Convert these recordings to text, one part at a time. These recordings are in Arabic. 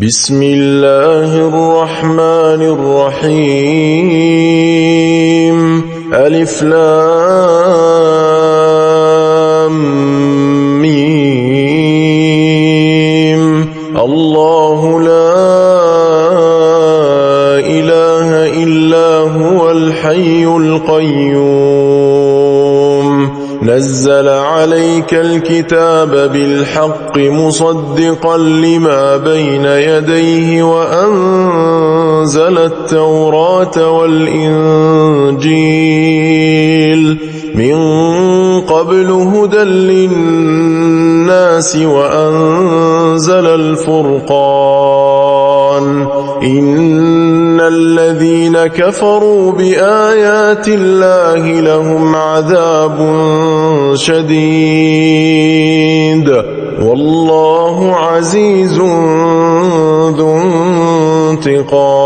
بسم الله الرحمن الرحيم ألف لام ميم الله لا إله إلا هو الحي القيوم نزل عليك الكتاب بالحق مصدقا لما بين يديه وأنزل التوراة والإنجيل من قبل هدى للناس وأنزل الفرقان إن الذين كفروا بآيات الله لهم عذاب شديد والله عزيز ذو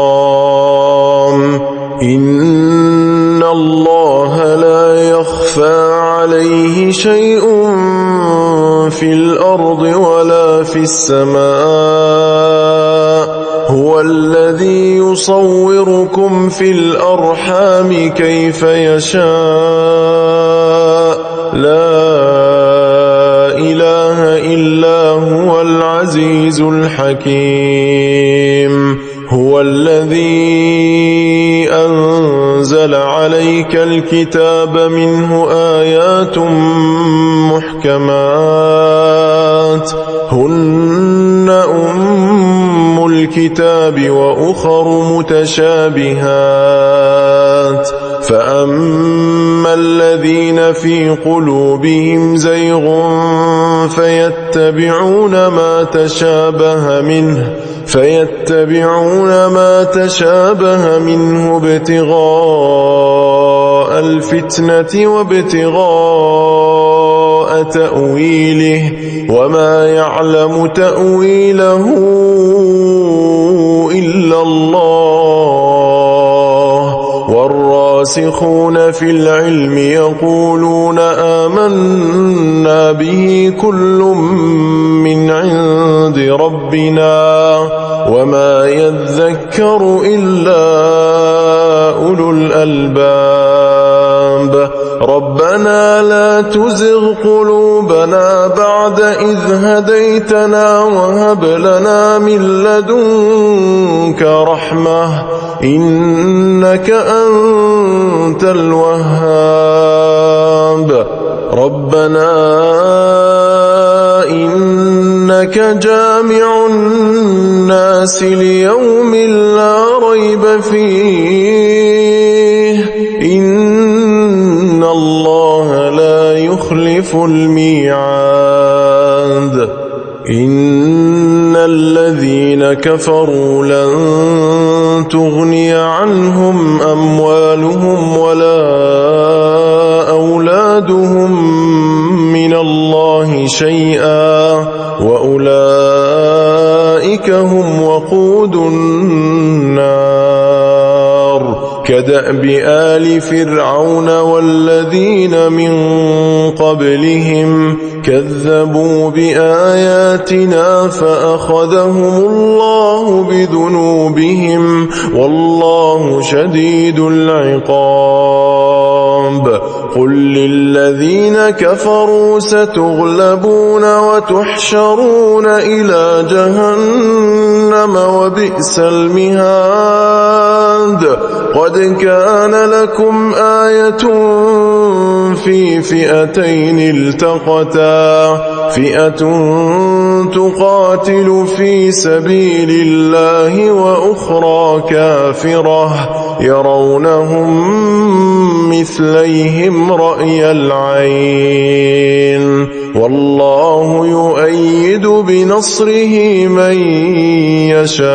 انتقام إن الله لا يخفى عليه شيء في الأرض ولا في السماء هو الذي يصوركم في الأرحام كيف يشاء لا إله إلا هو العزيز الحكيم هو الذي أنزل عليك الكتاب منه آيات محكمات هن أم الكتاب وأخر متشابهات فأما الذين في قلوبهم زيغ فيتبعون ما تشابه منه ابتغاء الفتنة وابتغاء تأويله وما يعلم تأويله إلا الله والراسخون في العلم يقولون آمنا به كل من عند ربنا وما يذكر إلا أولو الألباب ربنا لا تزغ قلوبنا بعد إذ هديتنا وهب لنا من لدنك رحمة إنك أنت الوهاب ربنا إنك جامع الناس ليوم لا ريب فيه إن الله لا يخلف الميعاد إن الذين كفروا لن تغني عنهم أموالهم ولا أولادهم من الله شيئا وأولئك هم وقود النار كدأب آل فرعون والذين من قبلهم كذبوا بآياتنا فأخذهم الله بذنوبهم والله شديد العقاب قل للذين كفروا ستغلبون وتحشرون إلى جهنم وبئس المهاد قد كان لكم آية في فئتين التقتا فئة تقاتل في سبيل الله وأخرى كافرة يرونهم مثليهم رأي العين والله يؤيد بنصره من يشاء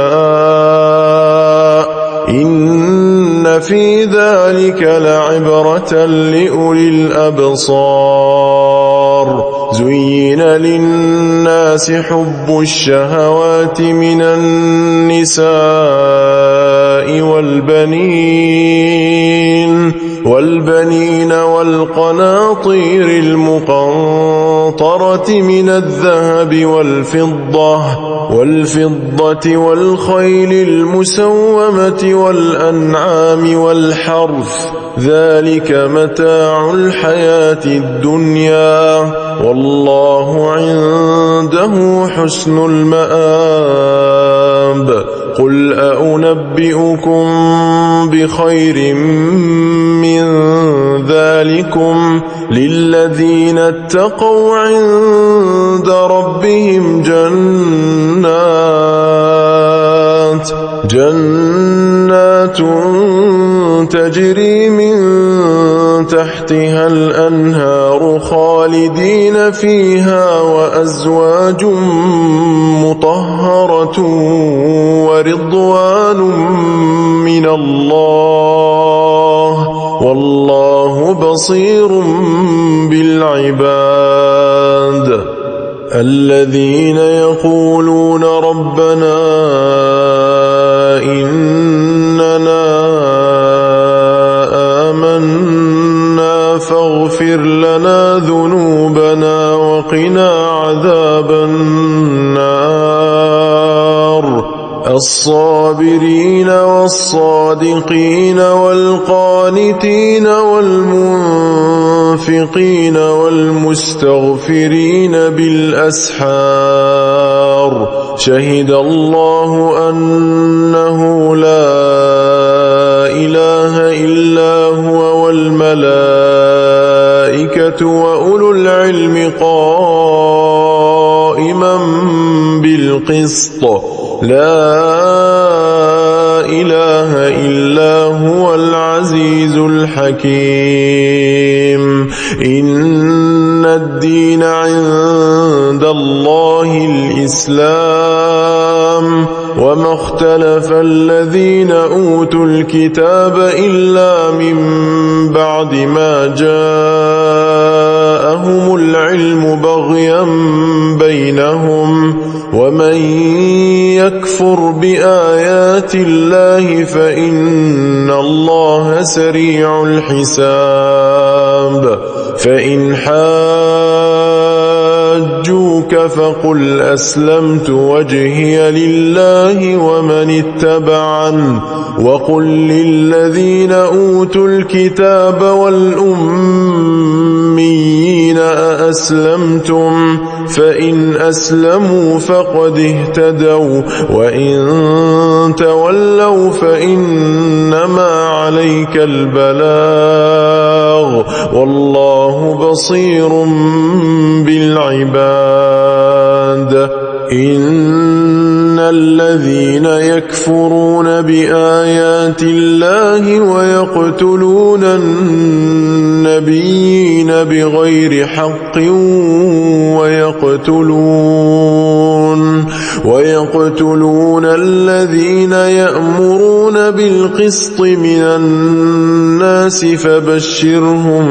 إن في ذلك لعبرة لأولي الأبصار زين للناس حب الشهوات من النساء والبنين والبنين والقناطير المقنطرة من الذهب والفضة والخيل المسومة والأنعام والحرث ذلك متاع الحياة الدنيا والله عنده حسن المآب قل أنبئكم بخير من ذلكم للذين اتقوا عند ربهم جنات تجري من تحتها الأنهار خالدين فيها وأزواج مطهرة ورضوان من الله والله بصير بالعباد الذين يقولون ربنا إننا آمنا فاغفر لنا ذنوبنا وقنا عذاب النار الصابرين والصادقين والقانتين والمنفقين والمستغفرين بالأسحار شهد الله أنه لا إله إلا هو والملائكة وأولو العلم قائما بالقسط لا إله إلا هو العزيز الحكيم إن الدين عند الله الإسلام وما اختلف الذين أوتوا الكتاب إلا من بعد ما جاءهم العلم بغيا بينهم ومن يكفر بآيات الله فإن الله سريع الحساب فإن حاجوك فقل أسلمت وجهي لله ومن اتبعن وقل للذين أوتوا الكتاب والأميين أأسلمتم فإن أسلموا فقد اهتدوا وإن تولوا فإنما عليك البلاغ والله بصير بالعباد إن الذين يكفرون بآيات الله ويقتلون النبيين بغير حق ويقتلون الذين يأمرون بالقسط من الناس فبشرهم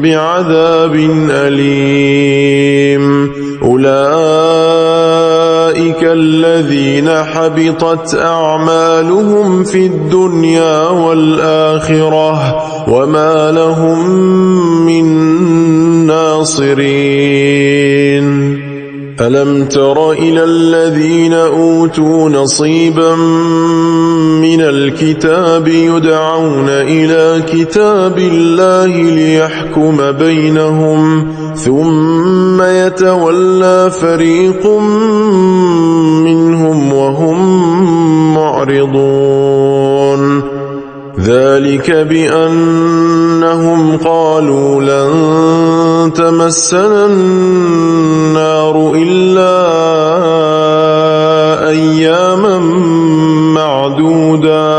بعذاب أليم أولئك الذين حبطت أعمالهم في الدنيا والآخرة وما لهم من ناصرين ألم تر إلى الذين أوتوا نصيبا من الكتاب يدعون إلى كتاب الله ليحكم بينهم ثم يتولى فريق منهم وهم معرضون ذلك بأنهم قالوا لن تمسنا النار إلا أياما معدودات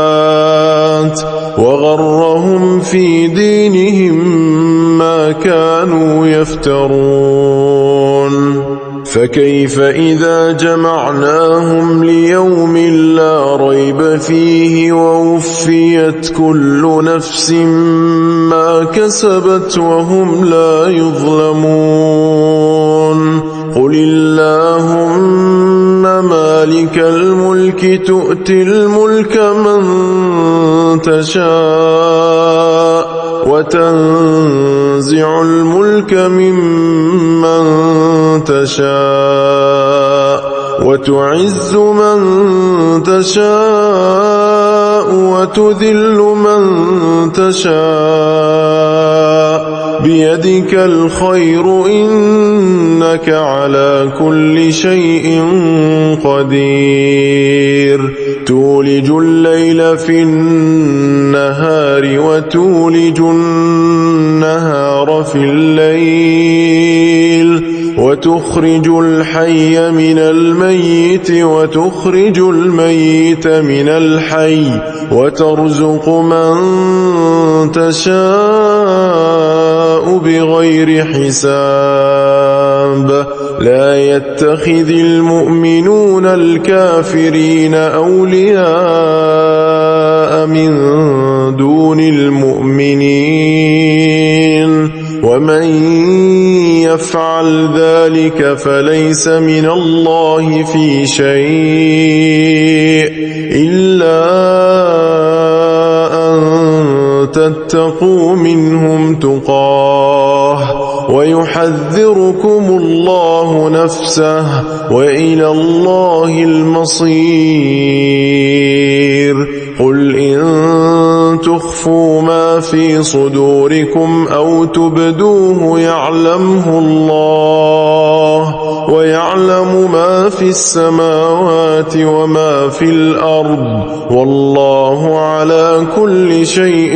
وغرهم في دينهم ما كانوا يفترون فكيف إذا جمعناهم ليوم لا ريب فيه ووفيت كل نفس ما كسبت وهم لا يظلمون قل اللهم مالك الملك تؤتي الملك من تشاء وتنزع الملك ممن تشاء وتعز من تشاء وتذل من تشاء بيدك الخير إنك على كل شيء قدير تولج الليل في النهار وتولج النهار في الليل وتخرج الحي من الميت وتخرج الميت من الحي وترزق من تشاء بغير حساب لا يتخذ المؤمنون الكافرين أولياء من دون المؤمنين ومن يفعل ذلك فليس من الله في شيء إلا أن تتقوا منهم تقاه ويحذركم الله نفسه وإلى الله المصير قل إن تخفوا ما في صدوركم أو تبدوه يعلمه الله ويعلم ما في السماوات وما في الأرض والله على كل شيء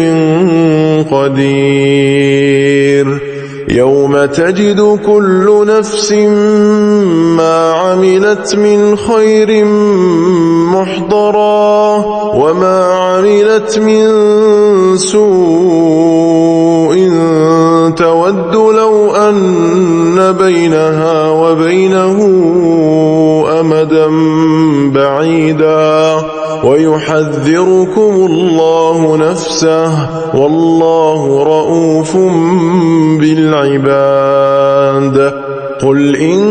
قدير يوم تجد كل نفس ما عملت من خير محضرا وما عملت من سوء تود لو أن بينها وبينه أمدا بعيدا ويحذركم الله نفسه والله رؤوف بالعباد قل إن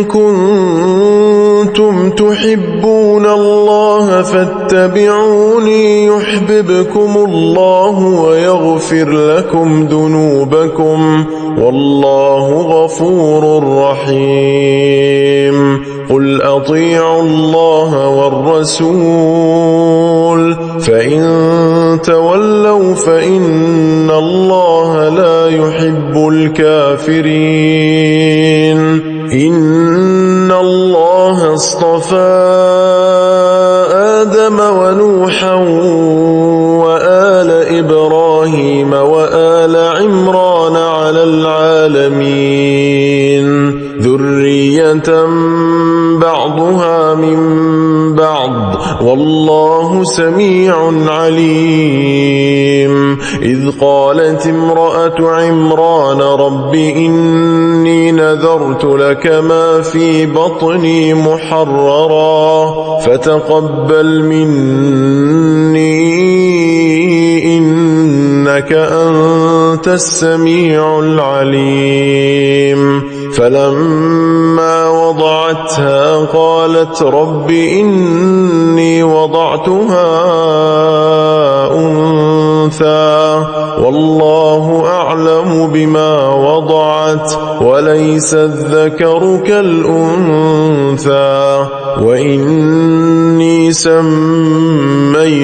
كنتم تحبون الله فاتبعوني يحببكم الله ويغفر لكم ذنوبكم والله غفور رحيم قل أطيعوا الله والرسول فإن تولوا فإن الله لا يحب الكافرين إن الله اصطفى آدم ونوحا وآل إبراهيم وآل عمران على العالمين ذرية بعضها من بعض والله سميع عليم إذ قالت امرأة عمران رب إني نذرت لك ما في بطني محررا فتقبل مني إنك أنت السميع العليم فلما وضعتها قالت رب إني وضعتها أنثى والله أعلم بما وضعت وليس الذكر كالأنثى وإني سميتها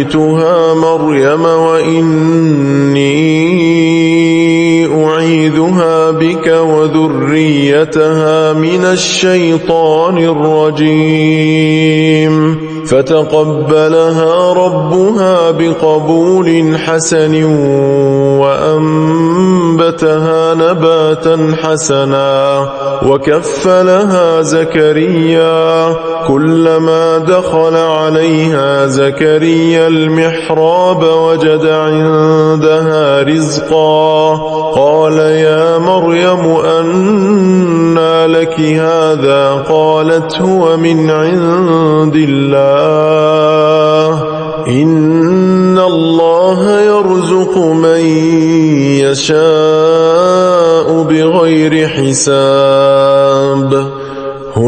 مريم وإني أعيذها بك وذريتها من الشيطان الرجيم فتقبلها ربها بقبول حسن وأنبتها نباتا حسنا وكفلها زكريا كلما دخل عليها زكريا المحراب وجد عندها رزقا قال يا مريم أنى لك هذا قالت هو من عند الله إن الله يرزق من يشاء بغير حساب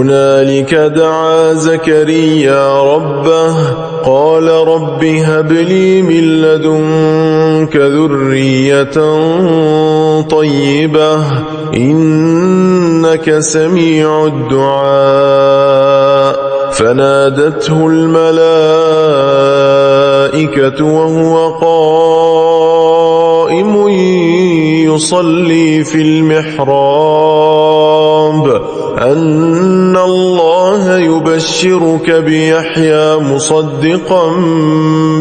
هنالك دعا زكريا ربه قال رب هب لي من لدنك ذرية طيبة إنك سميع الدعاء فنادته الملائكة وهو قائم يصلي في المحراب أن الله يبشرك بيحيى مصدقا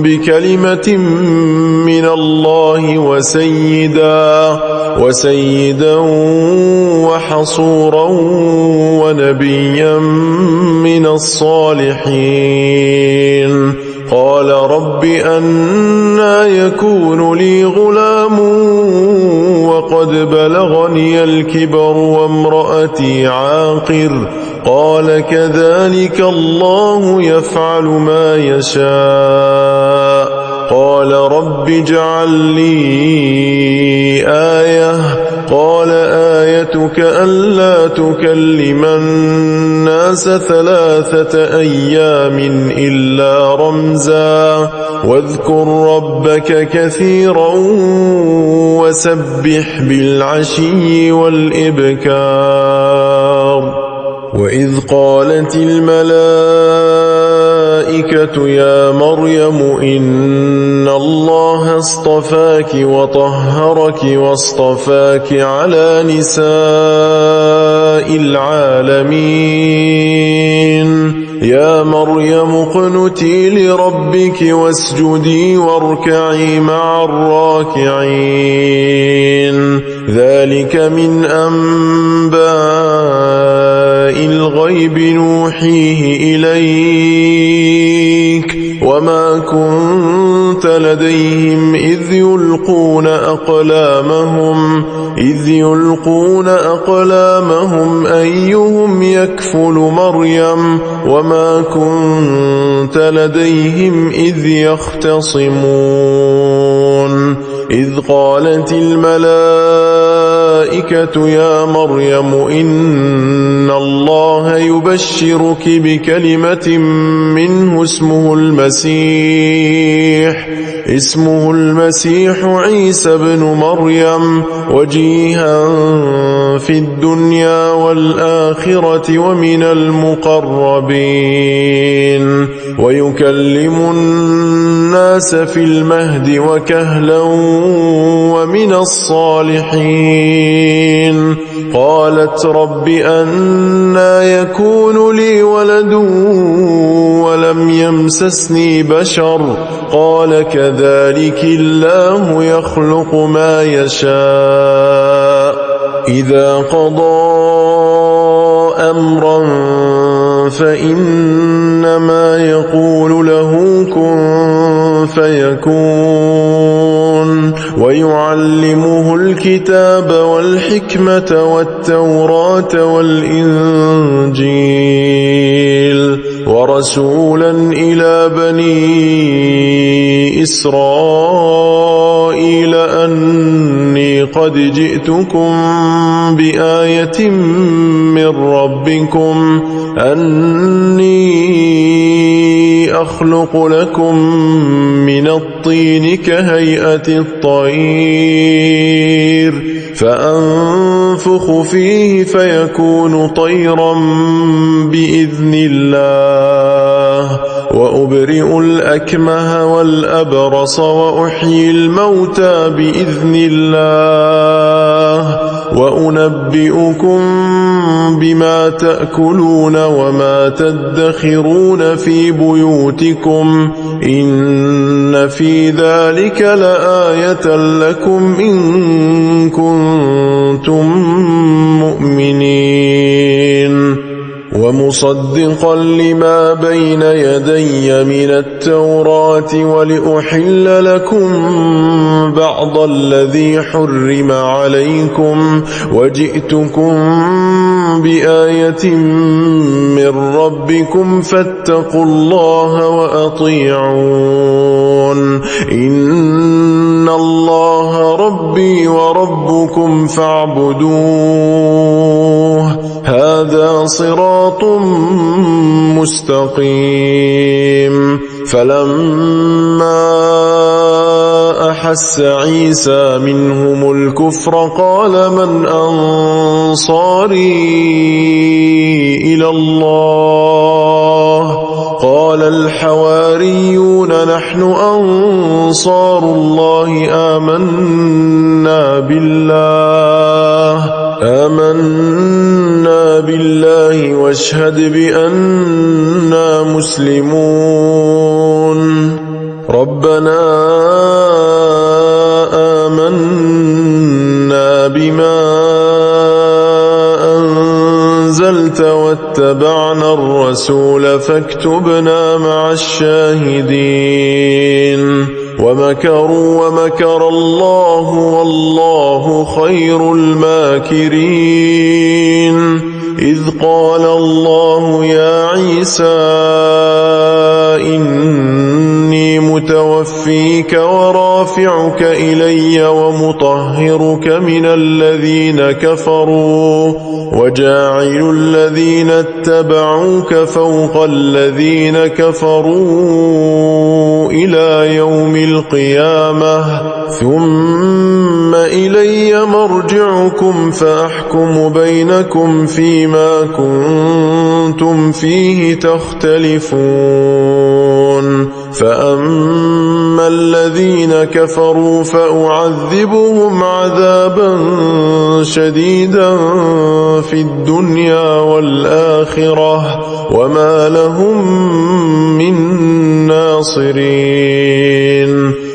بكلمة من الله وسيدا وحصورا ونبيا من الصالحين قال رب أنى يكون لي غلام وقد بلغني الكبر وامرأتي عاقر قال كذلك الله يفعل ما يشاء قال رب اجعل لي آية قال آيتك ألا تكلم الناس 3 أيام إلا رمزا واذكر ربك كثيرا وسبح بالعشي والإبكار وإذ قالت الملائكة يا مريم إن الله اصطفاك وطهرك واصطفاك على نساء العالمين يا مريم اقنتي لربك واسجدي واركعي مع الراكعين ذلك من أنباء الغيب نوحيه إليك وما كنت لديهم إذ يلقون أقلامهم أيهم يكفل مريم وما كنت لديهم إذ يختصمون إذ قالت الملائكة يا مريم إن الله يبشرك بكلمة منه اسمه المسيح عيسى بن مريم وجيها في الدنيا والآخرة ومن المقربين ويكلم الناس في المهد وكهلا ومن الصالحين قالت رب أنى يكون لي ولد ولم يمسسني بشر قال كذلك الله يخلق ما يشاء إذا قضى أمرا فإنما يقول له كن فيكون ويعلمه الكتاب والحكمة والتوراة والإنجيل ورسولا إلى بني إسرائيل أني قد جئتكم بآية من ربكم أني أخلق لكم من الطين كهيئة الطير فأنفخ فيه فيكون طيرا بإذن الله وأبرئ الأكمه والأبرص وأحيي الموتى بإذن الله وأنبئكم بما تأكلون وما تدخرون في بيوتكم إن في ذلك لآية لكم إن كنتم مؤمنين ومصدقا لما بين يدي من التوراة ولأحل لكم بعض الذي حرم عليكم وجئتكم بآية من ربكم فاتقوا الله وأطيعون إن الله ربي وربكم فاعبدوه هذا صراط مستقيم فلما أحس عيسى منهم الكفر قال من أنصاري إلى الله قال الحواريون نحن أنصار الله آمنا بالله واشهد بأننا مسلمون ربنا آمنا بما أنزلت واتبعنا الرسول فاكتبنا مع الشاهدين ومكروا ومكر الله والله خير الماكرين إذ قال الله يا عيسى إني متوفيك ورافعك إلي ومطهرك من الذين كفروا وجاعل الذين اتبعوك فوق الذين كفروا إلى يوم القيامة ثم إلي مرجعكم فأحكم بينكم فيما كنتم فيه تختلفون فأما الذين كفروا فأعذبهم عذابا شديدا في الدنيا والآخرة وما لهم من ناصرين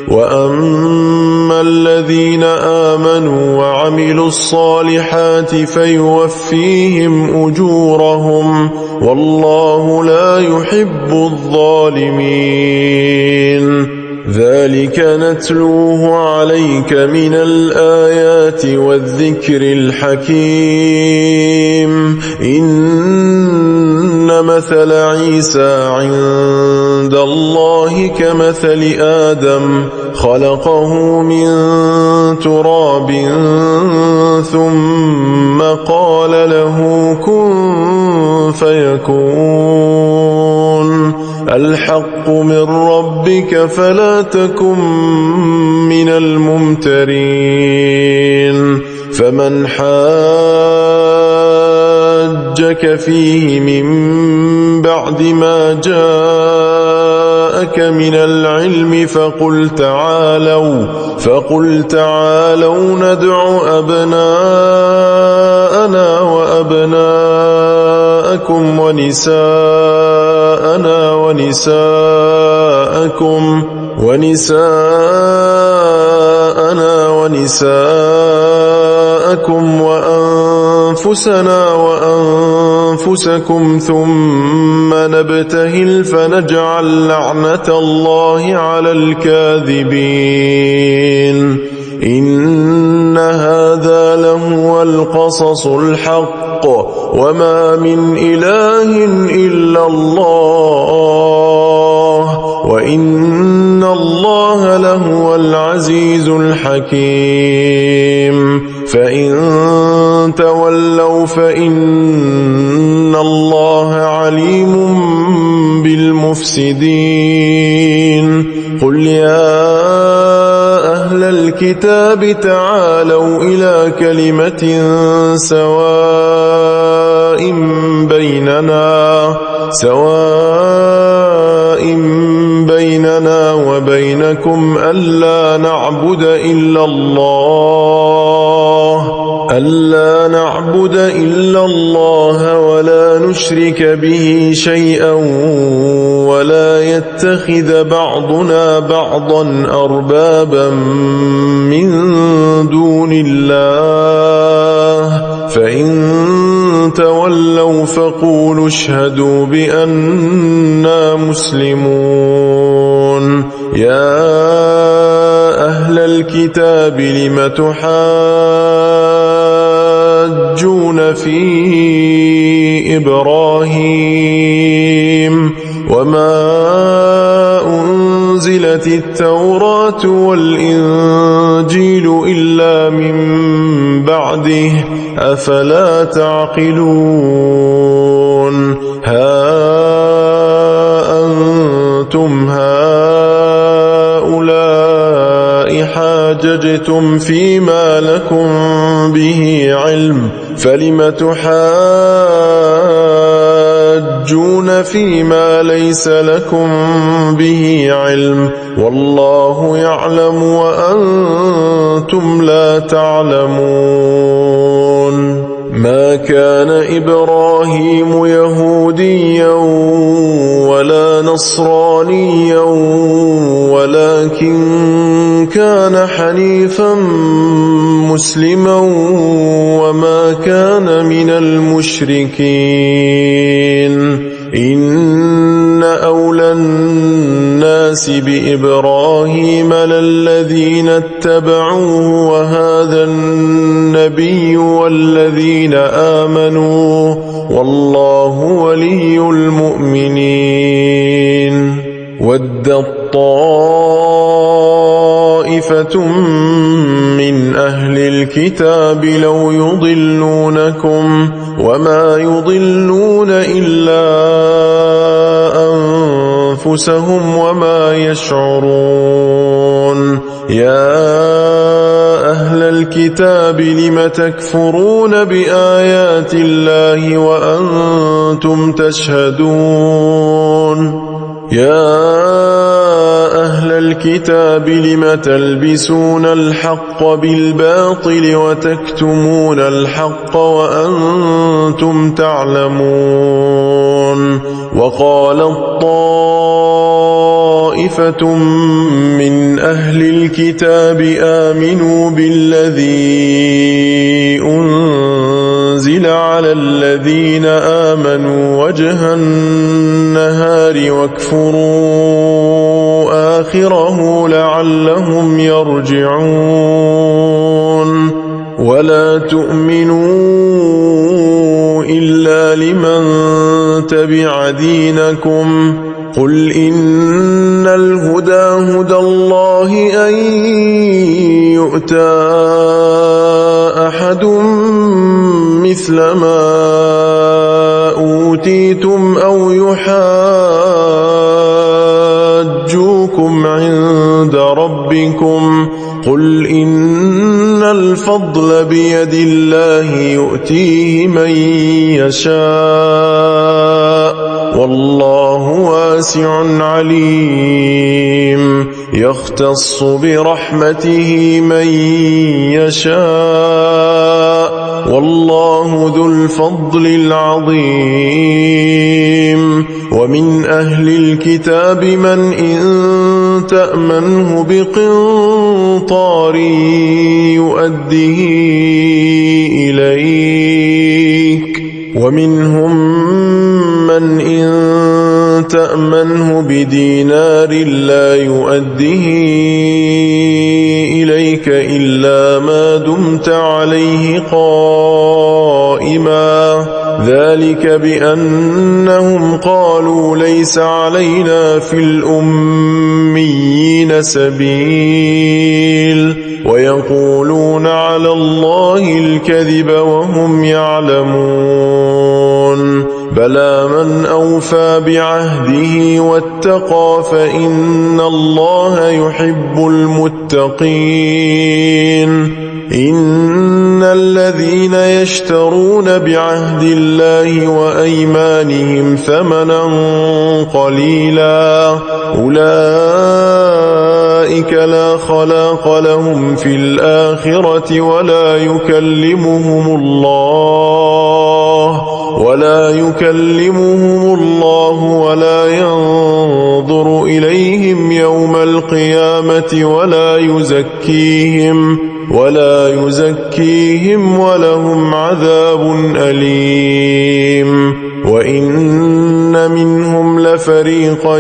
وأما الذين آمنوا وعملوا الصالحات فيوفيهم أجورهم والله لا يحب الظالمين ذلك نتلوه عليك من الآيات والذكر الحكيم إن مثل عيسى عند الله كمثل آدم خلقه من تراب ثم قال له كن فيكون الحق من ربك فلا تكن من الممترين فمن حاجك فيه من بعد ما جاءك من العلم فقل تعالوا ندع أبناءنا وأبناءكم ونساءنا ونساءكم وأنفسنا وأنفسكم ثم نبتهل فنجعل لعنة الله على الكاذبين إن هذا لهو القصص الحق وما من إله إلا الله وإن الله لهو العزيز الحكيم فإن تولوا فإن الله عليم بالمفسدين قل يا أهل الكتاب تعالوا إلى كلمة سواء بيننا وبينكم ألا نعبد إلا الله ولا نشرك به شيئا ولا يتخذ بعضنا بعضا أربابا من دون الله فإن تولوا فقولوا اشهدوا بأننا مسلمون يا أهل الكتاب لم تحاجون في أنزلت التوراة والإنجيل إلا من بعده أفلا تعقلون ها أنتم هؤلاء حاججتم فيما لكم به علم فلم تحاجون فيما ليس لكم به علم والله يعلم وأنتم لا تعلمون ما كان إبراهيم يهوديا ولا نصرانيا ولكن كان حنيفا مسلما وما كان من المشركين إن أولى الناس بإبراهيم للذين اتبعوه وهذا النبي والذين آمنوا والله ولي المؤمنين ودت طائفة من أهل الكتاب لو يضلونكم وما يضلون إلا أنفسهم وما يشعرون يا أهل الكتاب لم تكفرون بآيات الله وأنتم تشهدون يا أهل الكتاب لم تلبسون الحق بالباطل وتكتمون الحق وأنتم تعلمون وقالت طائفة من أهل الكتاب آمنوا بالذي أنزل على الذين آمنوا وجه النهار واكفروا آخره لعلهم يرجعون ولا تؤمنوا إلا لمن تبع دينكم قل إن الهدى هدى الله أن يؤتى أحد مثل ما أوتيتم أو يحاجوكم عند ربكم قل إن الفضل بيد الله يؤتيه من يشاء والله واسع عليم يختص برحمته من يشاء والله ذو الفضل العظيم ومن أهل الكتاب من إن تأمنه بقنطار يؤديه إليك ومنهم من إن تأمنه بدينار لا يؤديه إليك إلا ما دمت عليه قائما ذلك بأنهم قالوا ليس علينا في الأميين سبيل ويقولون على الله الكذب وهم يعلمون بلى من أوفى بعهده واتقى فإن الله يحب المتقين إن الذين يشترون بعهد الله وأيمانهم ثمنا قليلا أولئك لا خلاق لهم في الآخرة ولا يكلمهم الله ولا ينظر إليهم يوم القيامة ولا يزكيهم ولهم عذاب أليم وإن منهم لفريقا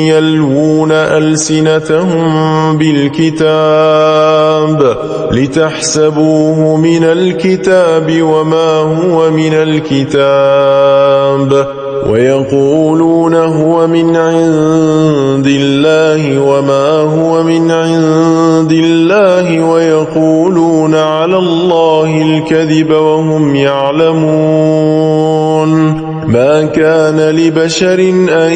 يلوون ألسنتهم بالكتاب لتحسبوه من الكتاب وما هو من الكتاب ويقولون هو من عند الله وما هو من عند الله ويقولون على الله الكذب وهم يعلمون ما كان لبشر أن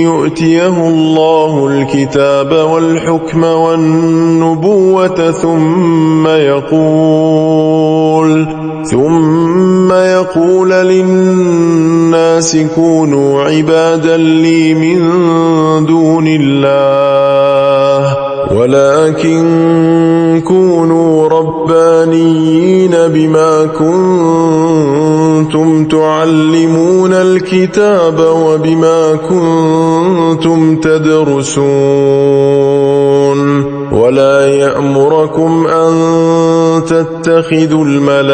يؤتيه الله الكتاب والحكم والنبوة ثم يقول للناس كونوا عبادا لي من دون الله ولكن كونوا ربانيين بما كنتم تعلمون الكتاب وبما كنتم تدرسون ولا يأمركم أن تتخذوا الملائكة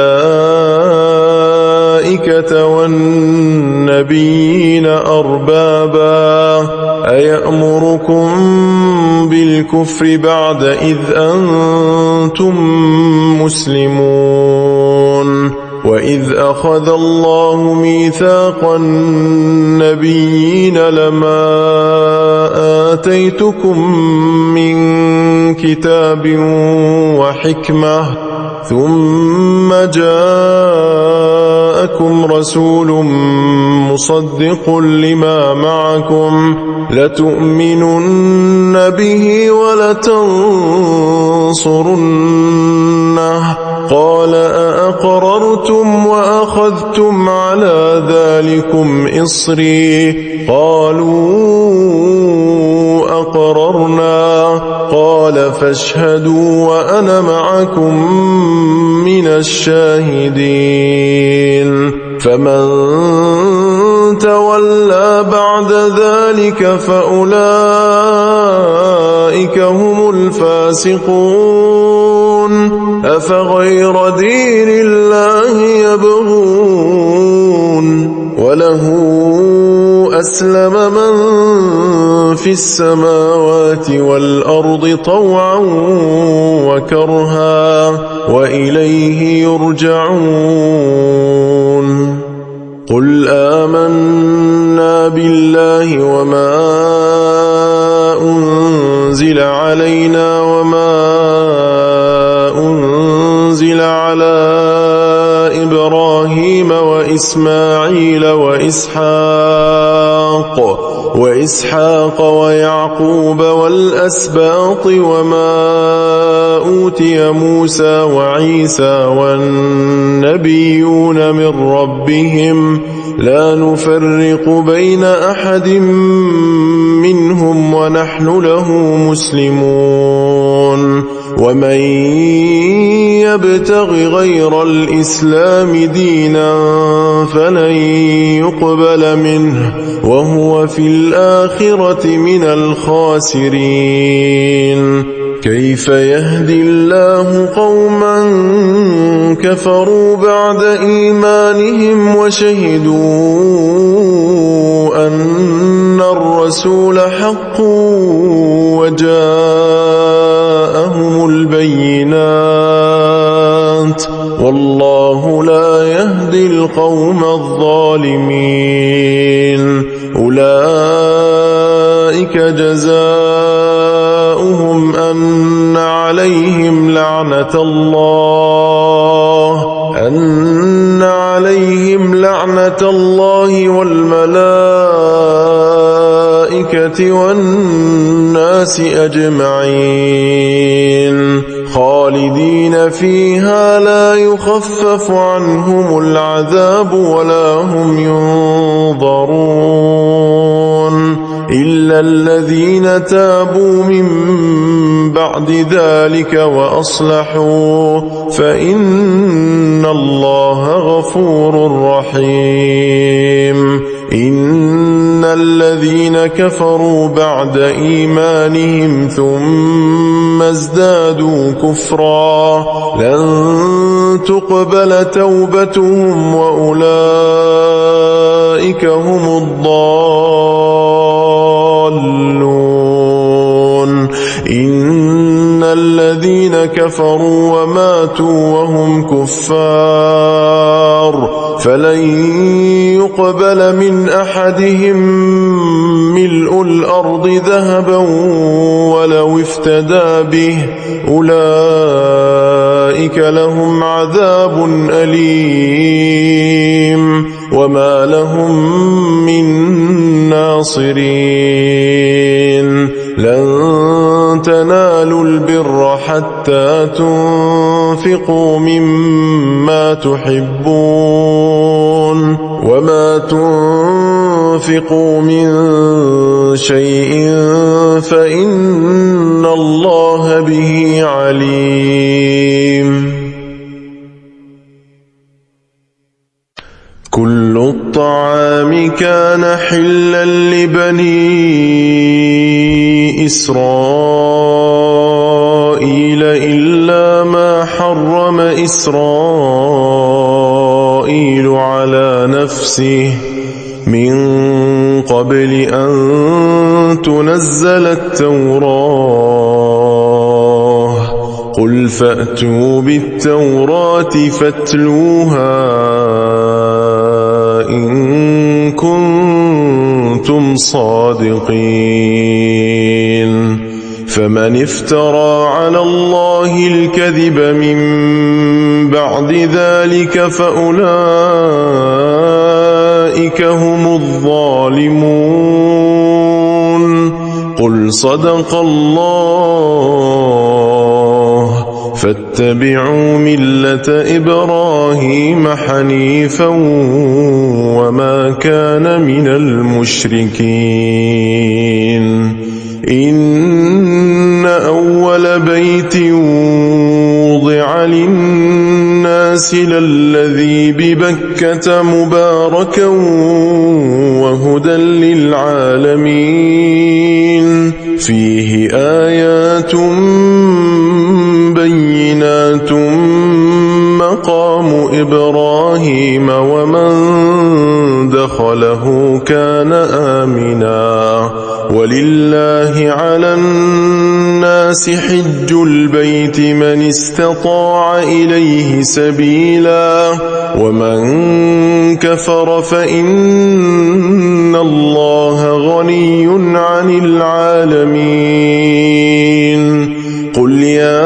والنبيين أربابا أيأمركم بالكفر بعد إذ أنتم مسلمون وإذ أخذ الله ميثاق النبيين لما آتيتكم من كتاب وحكمة ثم جاءكم رسول مصدق لما معكم لتؤمنن به ولتنصرنه قال أأقررتم وأخذتم على ذلكم إصري قالوا أقررنا قال فاشهدوا وأنا معكم من الشاهدين فمن تولى بعد ذلك فأولئك هم الفاسقون أفغير دين الله يبغون وله أسلم من في السماوات والأرض طوعا وكرها وإليه يرجعون قل آمنا بالله وما أنزل علينا وما أنزل على إبراهيم وإسماعيل وإسحاق ويعقوب والأسباط وما أوتي موسى وعيسى والنبيون من ربهم لا نفرق بين أحد منهم ونحن له مسلمون ومن يبتغ غير الإسلام دينا فلن يقبل منه وهو في الآخرة من الخاسرين كيف يهدي الله قوما كفروا بعد إيمانهم وشهدوا أن الرسول حق وجاءهم البينات والله لا يهدي القوم الظالمين أولئك جزاؤهم أن عليهم لعنة الله والملائكة والناس أجمعين خالدين فيها لا يخفف عنهم العذاب ولا هم ينظرون إلا الذين تابوا من بعد ذلك وأصلحوا فإن الله غفور رحيم إن الذين كفروا بعد إيمانهم ثم ازدادوا كفرا لن تقبل توبتهم وأولئك هم الضالون إن الذين كفروا وماتوا وهم كفار فلن يقبل من أحدهم ملء الأرض ذهبا ولو افتدى به أولئك لهم عذاب أليم وما لهم من ناصرين لن تنالوا البر حتى تنفقوا مما تحبون وما تنفقوا من شيء فإن الله به عليم. كل الطعام كان حلا لبني إسرائيل إلا ما حرم إسرائيل على نفسه من قبل أن تنزل التوراة قل فأتوا بالتوراة فاتلوها إن كنتم صادقين فمن افترى على الله الكذب من بعد ذلك فأولئك هم الظالمون. قل صدق الله فاتبعوا ملة إبراهيم حنيفا وما كان من المشركين. إن أول بيت وضع للناس للذي ببكة مباركا وهدى للعالمين فيه آيات بينات مقام إبراهيم ومن دخله كان آمنا ولله على الناس حج البيت من استطاع إليه سبيلا ومن كفر فإن الله غني عن العالمين. قل يا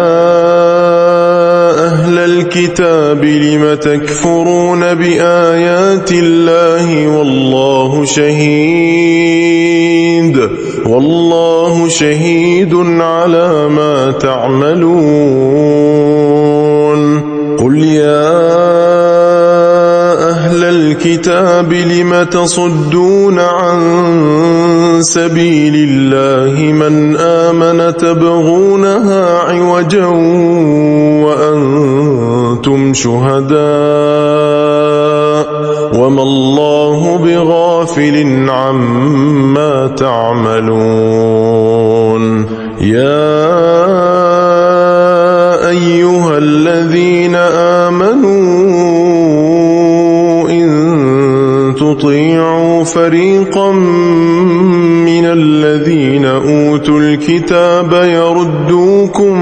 أهل الكتاب لم تكفرون بآيات الله والله شهيد على ما تعملون. قل يا أهل الكتاب لم تصدون عن سبيل الله من آمن تبغونها عوجا وأنتم شهداء وما الله بغافل عما تعملون. يا أيها الذين آمنوا إن تطيعوا فريقا من الذين أوتوا الكتاب يردوكم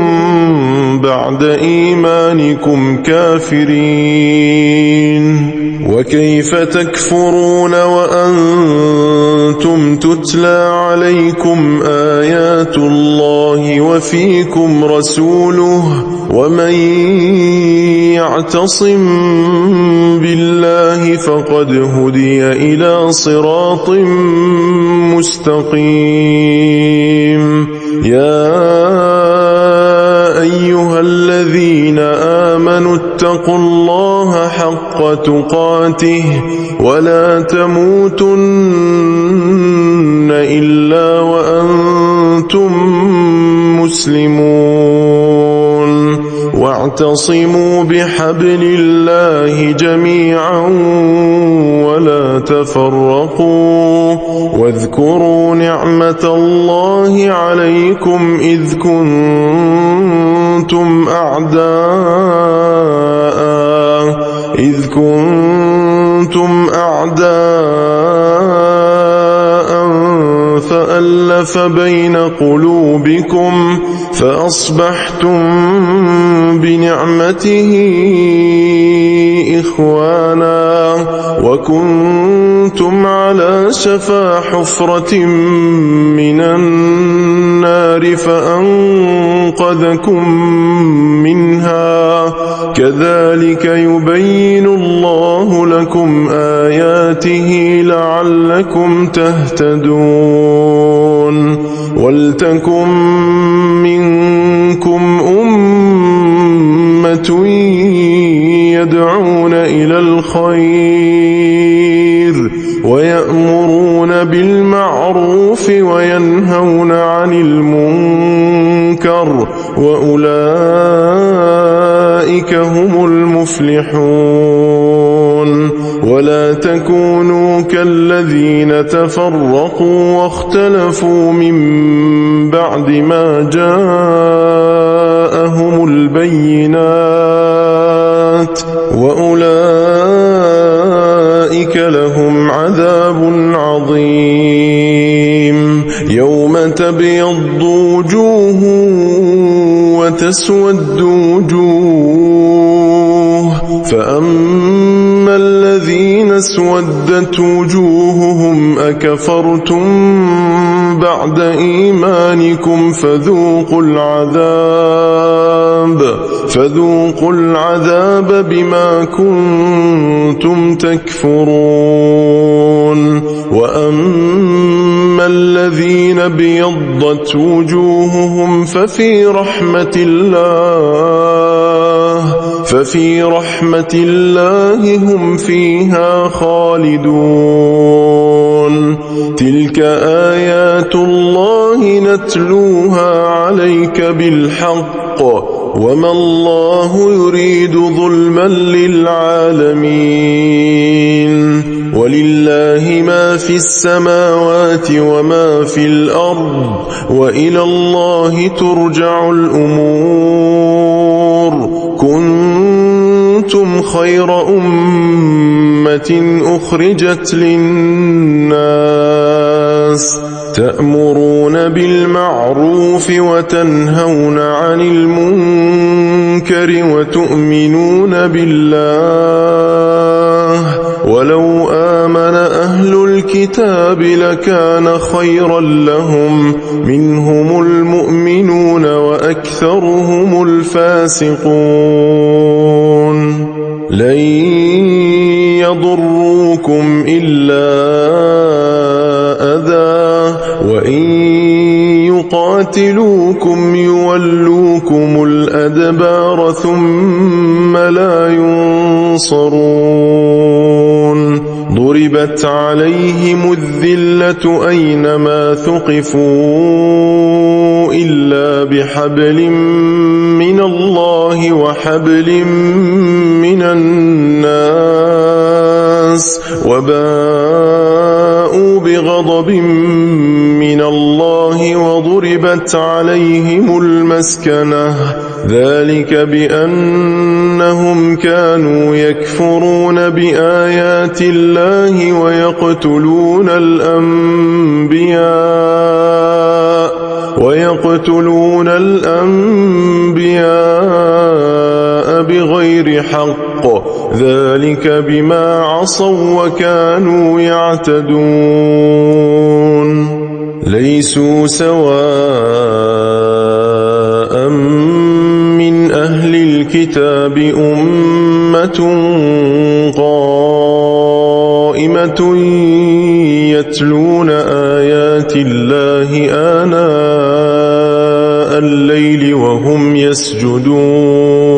بعد إيمانكم كافرين وكيف تكفرون وأنتم تتلى عليكم آيات الله وفيكم رسوله ومن يعتصم بالله فقد هدي إلى صراط مستقيم. يا أيها الذين آمنوا اتقوا الله حق تقاته ولا تموتن إلا وأنتم مسلمون واعتصموا بحبل الله جميعا ولا تفرقوا واذكروا نعمة الله عليكم إذ كنتم أعداء فألف وألف بين قلوبكم فأصبحتم بنعمته إخوانا وكنتم على شفا حفرة من النار فأنقذكم منها كذلك يبين الله لكم آياته لعلكم تهتدون ولتكن منكم أمة يدعون إلى الخير ويأمرون بالمعروف وينهون عن المنكر وأولئك هم المفلحون ولا تكونوا كالذين تفرقوا واختلفوا من بعد ما جاءهم البينات وأولئك لهم عذاب عظيم يوم تبيض وجوه وتسود وجوه فأما الذين اسودت وجوههم أكفرتم بعد إيمانكم فذوقوا العذاب بما كنتم تكفرون وأما الذين ابيضت وجوههم ففي رحمة الله هم فيها خالدون تلك آيات الله نتلوها عليك بالحق وما الله يريد ظلما للعالمين ولله ما في السماوات وما في الأرض وإلى الله ترجع الأمور كنتم خير أمة أخرجت للناس تأمرون بالمعروف وتنهون عن المنكر وتؤمنون بالله ولو آمن أهل الكتاب لكان خيرا لهم منهم المؤمنون وأكثرهم الفاسقون لن يضروكم إلا أذى وإن يقاتلوكم يولوكم الأدبار ثم لا ينصرون ضربت عليهم الذلة أينما ثقفوا إلا بحبل من الله وحبل من الناس وباءوا بغضب من الله وضربت عليهم المسكنة ذلك بأنهم كانوا يكفرون بآيات الله ويقتلون الأنبياء بغير حق ذلك بما عصوا وكانوا يعتدون ليسوا سواء من أهل الكتاب أمة قائمة يتلون آيات الله آناء الليل وهم يسجدون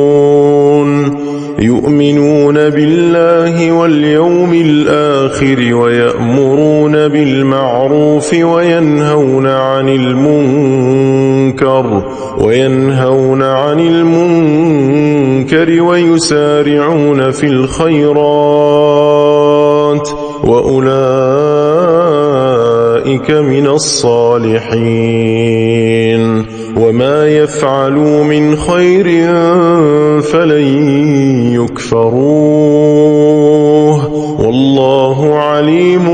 يؤمنون بالله واليوم الآخر ويأمرون بالمعروف وينهون عن المنكر ويسارعون في الخيرات وأولئك أولئك من الصالحين وما يفعلوا من خير فلن يكفروه والله عليم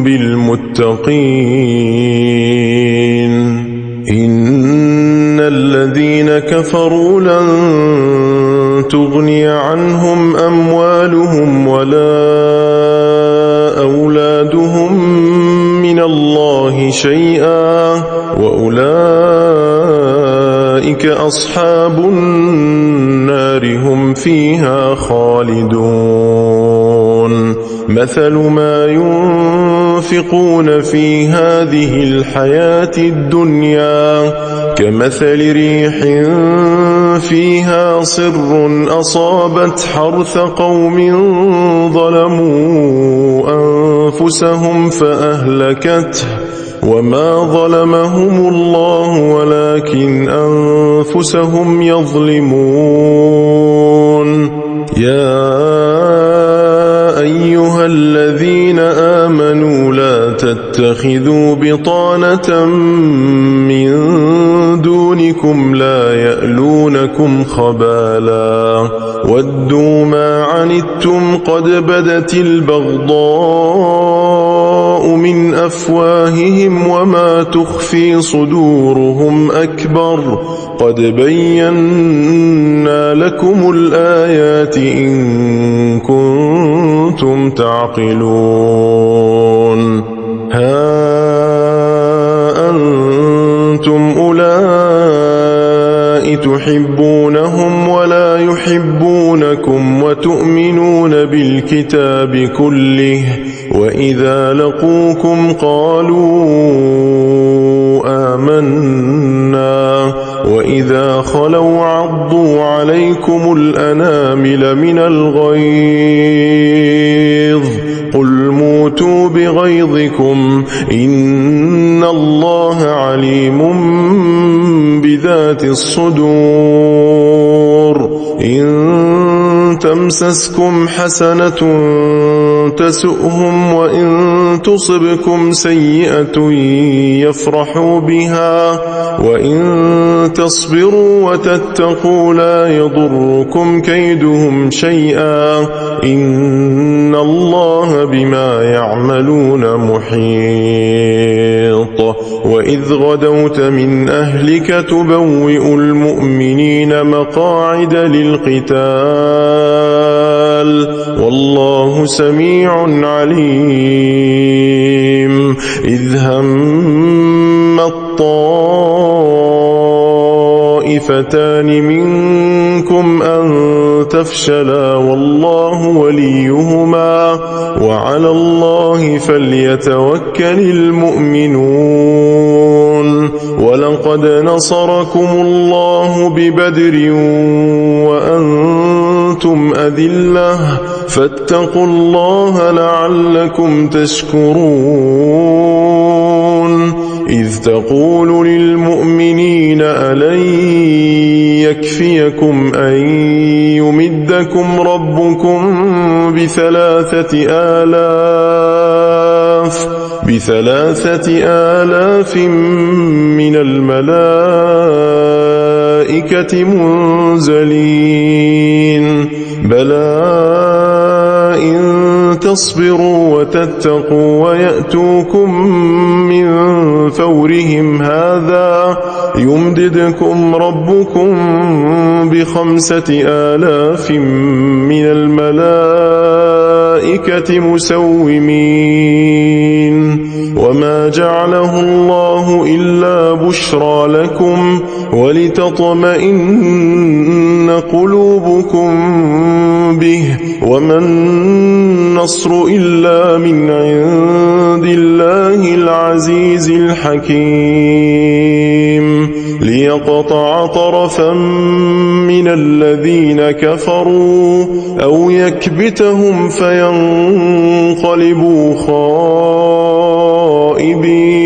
بالمتقين إن الذين كفروا لن تغني عنهم أموالهم ولا أولادهم من الله شيئا وأولئك أصحاب النار هم فيها خالدون مثل ما ينفقون في هذه الحياة الدنيا كمثل ريح فيها صر أصابت حرث قوم ظلموا أنفسهم فأهلكته وما ظلمهم الله ولكن أنفسهم يظلمون يا أيها الذين آمنوا لا تتخذوا بطانة من دونكم لا يألونكم خبالا ودوا ما عنتم قد بدت البغضاء من أفواههم وما تخفي صدورهم أكبر قد بينا لكم الآيات إن كنتم تعقلون ها أنتم أولئك تحبونهم ولا يحبونكم وتؤمنون بالكتاب كله وإذا لقوكم قالوا آمنا وإذا خلوا عضوا عليكم الأنامل من الغيظ قل موتوا بغيظكم إن الله عليم بذات الصدور إن تمسسكم حسنة تسؤهم وإن تصبكم سيئة يفرحوا بها وإن تصبروا وتتقوا لا يضركم كيدهم شيئا إن الله بما يعملون محيط وإذ غدوت من أهلك تبوئ المؤمنين مقاعد للقتال والله سميع عليم إذ هم الطائفتان منكم أن تفشلا والله وليهما وعلى الله فليتوكل المؤمنون ولقد نصركم الله ببدر وأنتم أذلة فاتقوا الله لعلكم تشكرون إذ تقول للمؤمنين ألن يكفيكم أن يمدكم ربكم بثلاثة آلاف من الملائكة منزلين بلى إن تصبروا وتتقوا ويأتوكم من فورهم هذا يمددكم ربكم ب5,000 من الملائكة مسومين وما جعله الله إلا بشرى لكم ولتطمئن قلوبكم به وما النصر إلا من عند الله العزيز الحكيم ليقطع طرفا من الذين كفروا أو يكبتهم فينقلبوا خائبين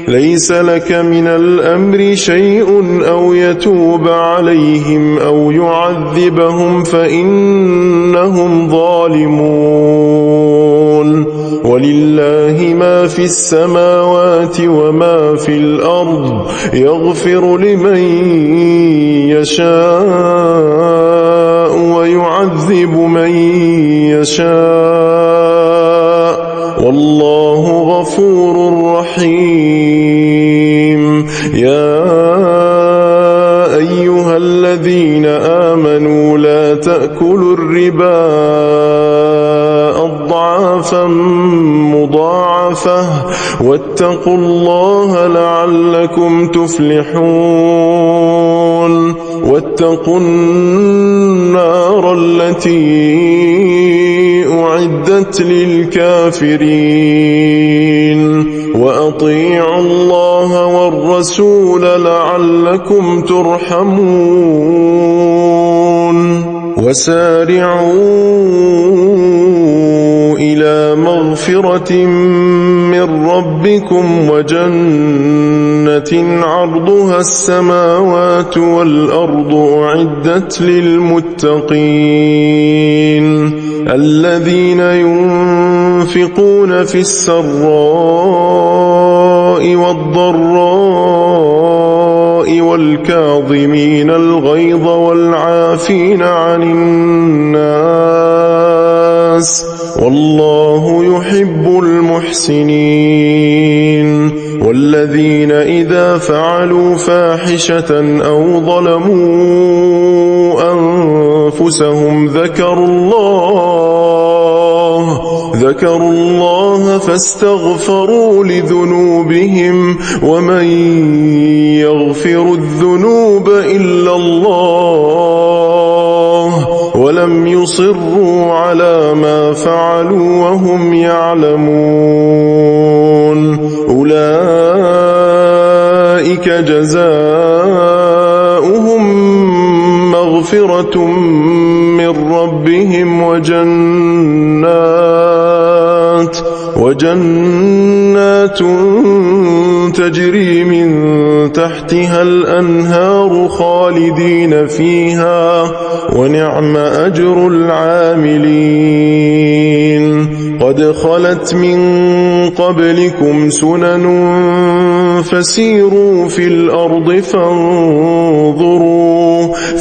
ليس لك من الأمر شيء أو يتوب عليهم أو يعذبهم فإنهم ظالمون ولله ما في السماوات وما في الأرض يغفر لمن يشاء ويعذب من يشاء والله غفور رحيم. يا أيها الذين آمنوا لا تأكلوا الربا أضعافا مضاعفة واتقوا الله لعلكم تفلحون. واتقوا النار التي أعدت للكافرين وأطيعوا الله والرسول لعلكم ترحمون. وسارعوا إلى مغفرة من ربكم وجنة عرضها السماوات والأرض أعدت للمتقين الذين ينفقون في السراء والضراء والكاظمين الغيظ والعافين عن الناس والله يحب المحسنين. والذين إذا فعلوا فاحشة أو ظلموا أنفسهم ذكروا الله فاستغفروا لذنوبهم ومن يغفر الذنوب إلا الله ولم يصروا على ما فعلوا وهم يعلمون أولئك جزاؤهم مغفرة من ربهم وجنات تجري من تحتها الأنهار خالدين فيها ونعم أجر العاملين. قد خلت من قبلكم سنن فسيروا في الأرض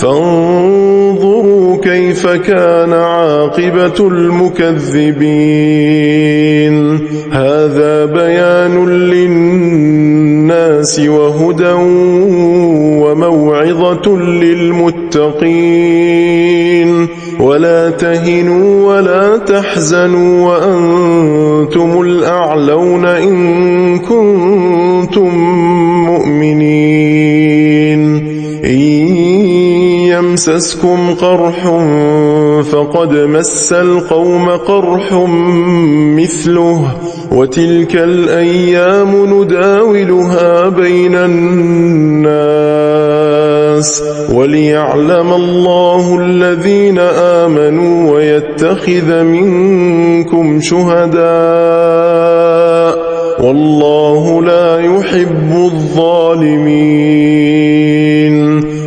فانظروا كيف كان عاقبة المكذبين. هذا بيان للناس وهدى وموعظة للمتقين. ولا تهنوا ولا تحزنوا وأنتم الأعلون إن كنتم مؤمنين. إن يمسسكم قرح فقد مس القوم قرح مثله وتلك الأيام نداولها بين الناس وليعلم الله الذين آمنوا ويتخذ منكم شهداء والله لا يحب الظالمين.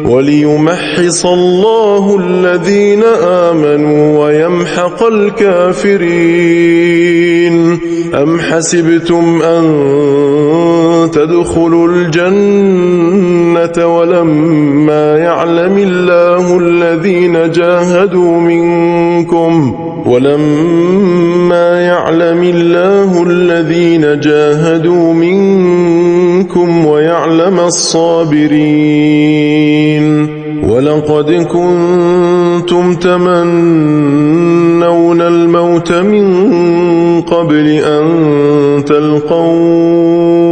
وليمحص الله الذين آمنوا ويمحق الكافرين. أم حسبتم أن تدخلوا الجنة ولما يعلم الله الذين جاهدوا منكم ويعلم الصابرين. ولقد كنتم تمنون الموت من قبل أن تلقوه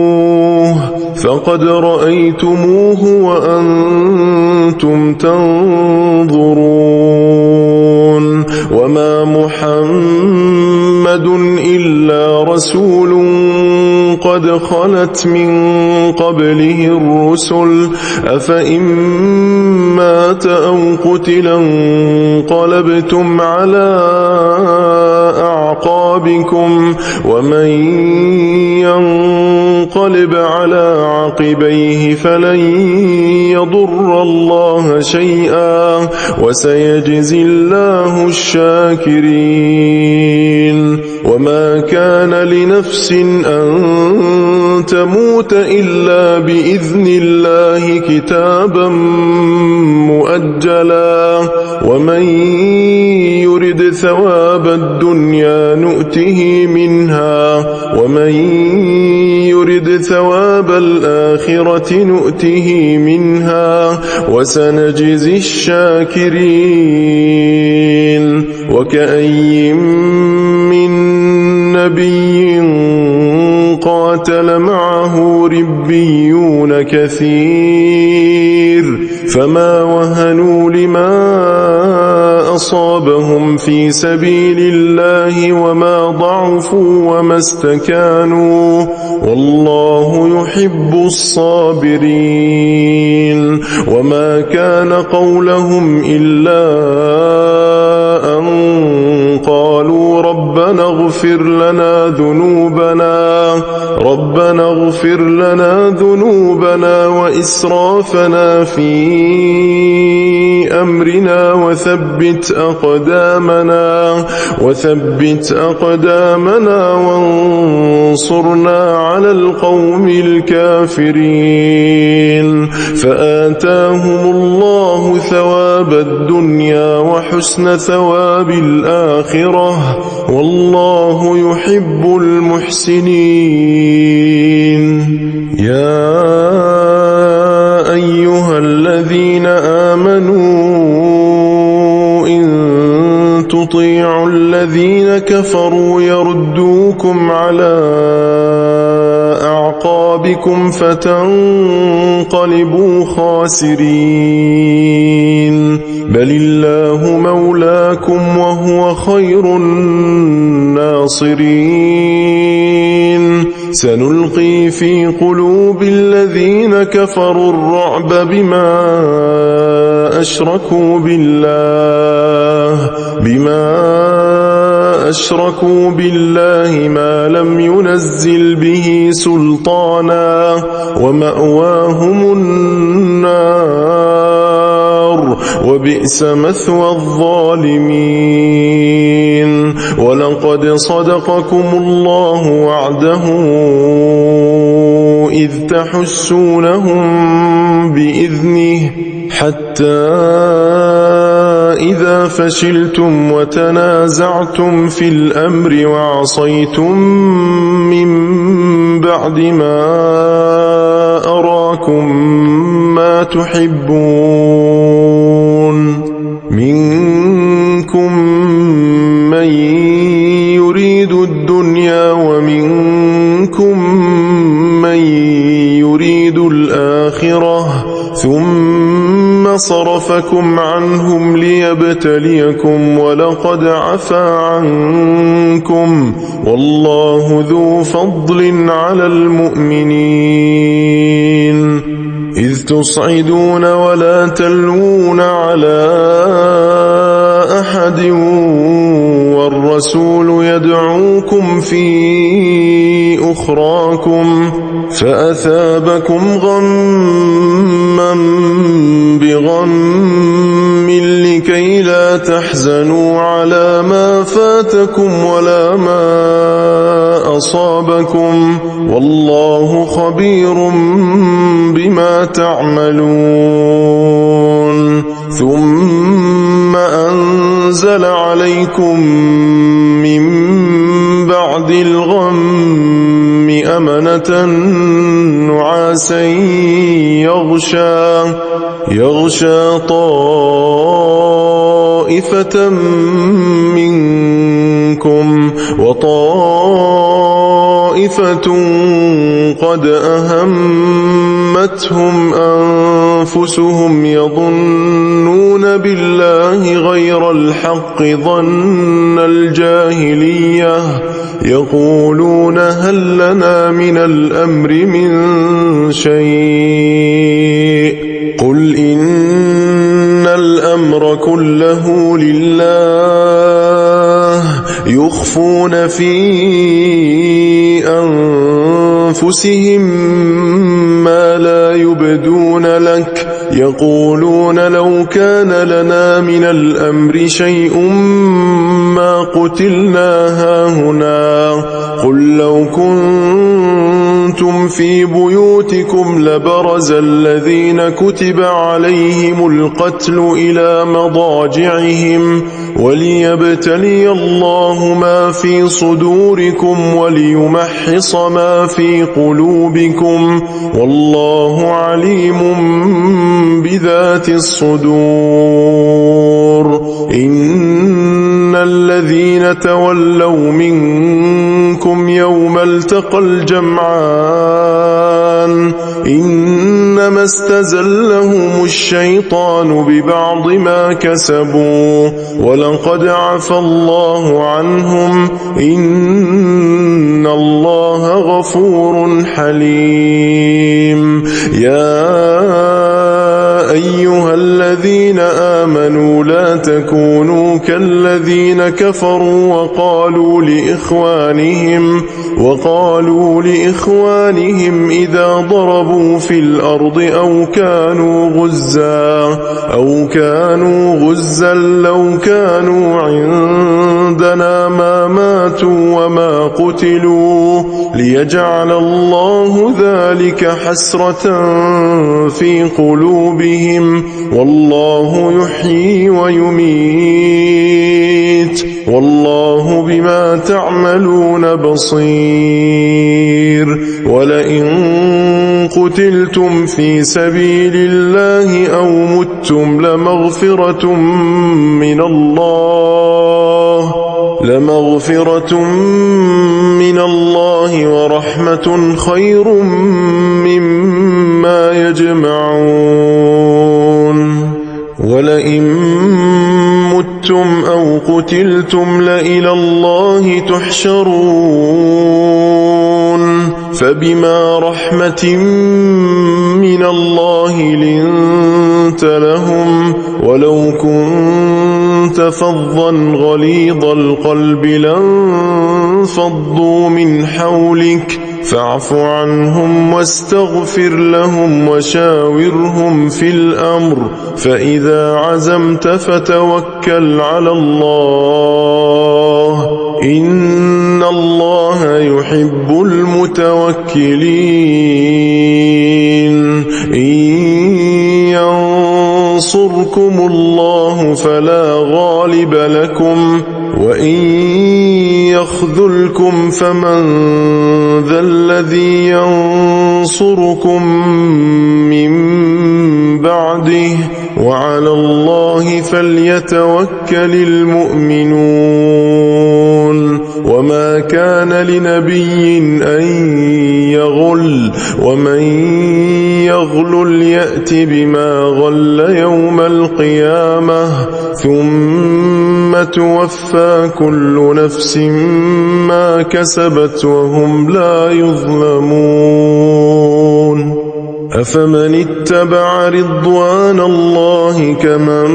فقد رأيتموه وأنتم تنظرون. وما محمد إلا رسول قد خلت من قبله الرسل أفإن مات أو قتل انقلبتم على أعقابكم ومن ينقلب على عقبيه فلن يضر الله شيئا وسيجزي الله الشاكرين. وما كان لنفس أن تموت إلا بإذن الله كتابا مؤجلا ومن يرد ثواب الدنيا نؤته منها ومن يرد ثواب الآخرة نؤته منها وسنجزي الشاكرين وكأي من نبي قاتل معه ربيون كثير فما وهنوا لما أصابهم في سبيل الله وما ضعفوا وما استكانوا والله يحب الصابرين وما كان قولهم إلا أن قالوا ربنا اغفر لنا ذنوبنا وإسرافنا في أمرنا وثبت أقدامنا وانصرنا على القوم الكافرين فآتاهم الله ثواب الدنيا وحسن ثواب الآخرة والله يحب المحسنين يا أيها الذين آمنوا إن تطيعوا الذين كفروا يردوكم على أعقابكم فتنقلبوا خاسرين بل الله مولاكم وهو خير الناصرين سنلقي في قلوب الذين كفروا الرعب بما أشركوا بالله ما لم ينزل به سلطانا ومأواهم النار وبئس مثوى الظالمين ولقد صدقكم الله وعده إذ تحسونهم بإذنه حتى إذا فشلتم وتنازعتم في الأمر وعصيتم من بعد ما أراكم ما تحبون منكم من يريد الدنيا ومنكم من يريد الآخرة ثم صرفكم عنهم ليبتليكم ولقد عفا عنكم والله ذو فضل على المؤمنين إذ تصعدون ولا تلوون على أحد والرسول يدعوكم في أخراكم فأثابكم غما بغم لكي لا تحزنوا على ما فاتكم ولا ما أصابكم والله خبير بما تعملون ثم أنزل عليكم من بعد الغم أمنة نعاسا يغشى طائفة منكم وطائفة قد أهمتهم أنفسهم يظنون بالله غير الحق ظن الجاهلية يقولون هل لنا من الأمر من شيء قل إن الأمر كله لله يخفون في أنفسهم ما لا يبدون لك يقولون لو كان لنا من الأمر شيء ما قتلنا هاهنا قل لو كنتم في بيوتكم لبرز الذين كتب عليهم القتل إلى مضاجعهم وليبتلي الله ما في صدوركم وليمحص ما في قلوبكم والله عليم بذات الصدور إن الذين تولوا منكم يوم التقى الجمعان إنما استزلهم الشيطان ببعض ما كسبوا ولقد عفى الله عنهم إن الله غفور حليم يا أيها الذين آمنوا لا تكونوا كالذين كفروا وقالوا لإخوانهم إذا ضربوا في الأرض أو كانوا غزا لو كانوا عندنا ما ماتوا وما قتلوا ليجعل الله ذلك حسرة في قلوبهم والله يحيي ويميت والله بما تعملون بصير ولئن قتلتم في سبيل الله أو متم لمغفرة من الله ورحمة خير مما يجمعون ولئن متم أو قتلتم لإلى الله تحشرون فبما رحمة من الله لنت لهم ولو كنت فظا غليظ القلب لانفضوا من حولك فاعف عنهم واستغفر لهم وشاورهم في الأمر فإذا عزمت فتوكل على الله إن الله يحب المتوكلين إن ينصركم الله فلا غالب لكم وإن يخذلكم فمن ذا الذي ينصركم من بعده وعلى الله فليتوكل المؤمنون وما كان لنبي أن يغل ومن يغل يأت بما غل يوم القيامة ثم توفى كل نفس ما كسبت وهم لا يظلمون أفمن اتبع رضوان الله كمن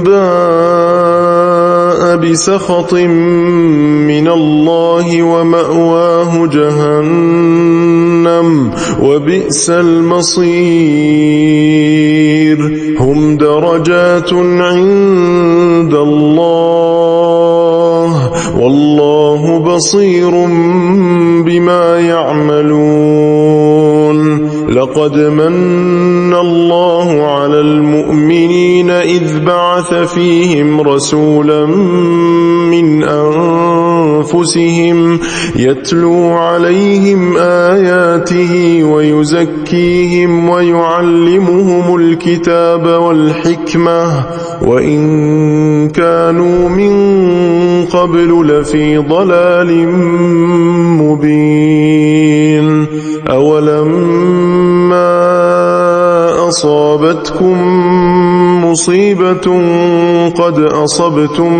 باء بسخط من الله ومأواه جهنم وبئس المصير هم درجات عند الله والله بصير بما يعملون لقد من الله على المؤمنين إذ بعث فيهم رسولا من أنفسهم يتلو عليهم آياته ويزكيهم ويعلمهم الكتاب والحكمة وإن كانوا من قبل لفي ضلال مبين أولما أصابتكم مصيبة قد أصبتم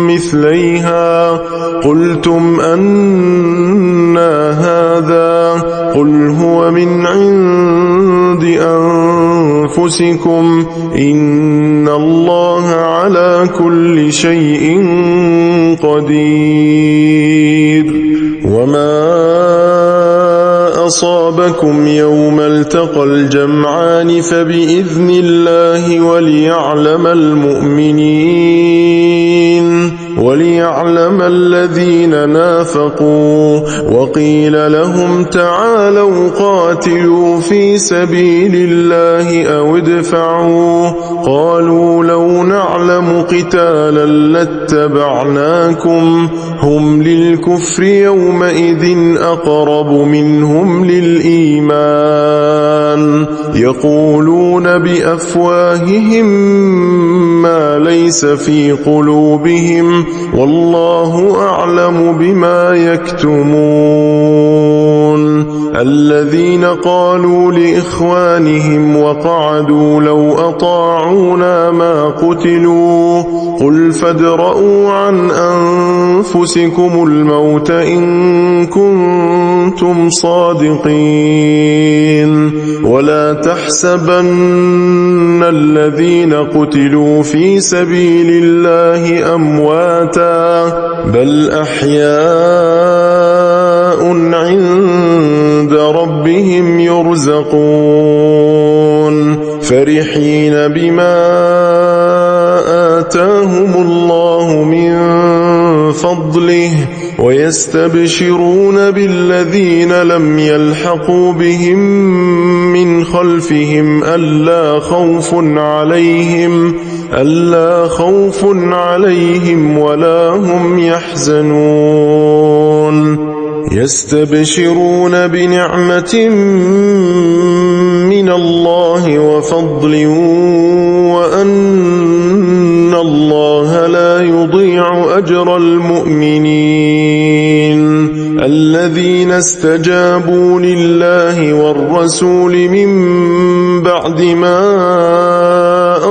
مثليها قلتم أنى هذا قل هو من عند أنفسكم إن الله على كل شيء قدير وما أصابكم يوم التقى الجمعان فبإذن الله وليعلم الذين نافقوا. وقيل لهم تعالوا قاتلوا في سبيل الله أو ادفعوا. قالوا لو نعلم قتالا لاتبعناكم هم للكفر يومئذ أقرب منهم للإيمان يقولون بأفواههم ما ليس في قلوبهم والله أعلم بما يكتمون. الذين قالوا لإخوانهم وقعدوا لو أطاعونا ما قتلوا قل فادرءوا عن أنفسكم الموت إن كنتم صادقين. ولا تحسبن الذين قتلوا في سبيل الله أمواتا بل أحياء عند ربهم يرزقون فرحين بما آتاهم الله من فضله ويستبشرون بالذين لم يلحقوا بهم من خلفهم ألا خوف عليهم ولا هم يحزنون. يستبشرون بنعمة من الله وفضل وأن الله لا يضيع أجر المؤمنين. الذين استجابوا لله والرسول من بعد ما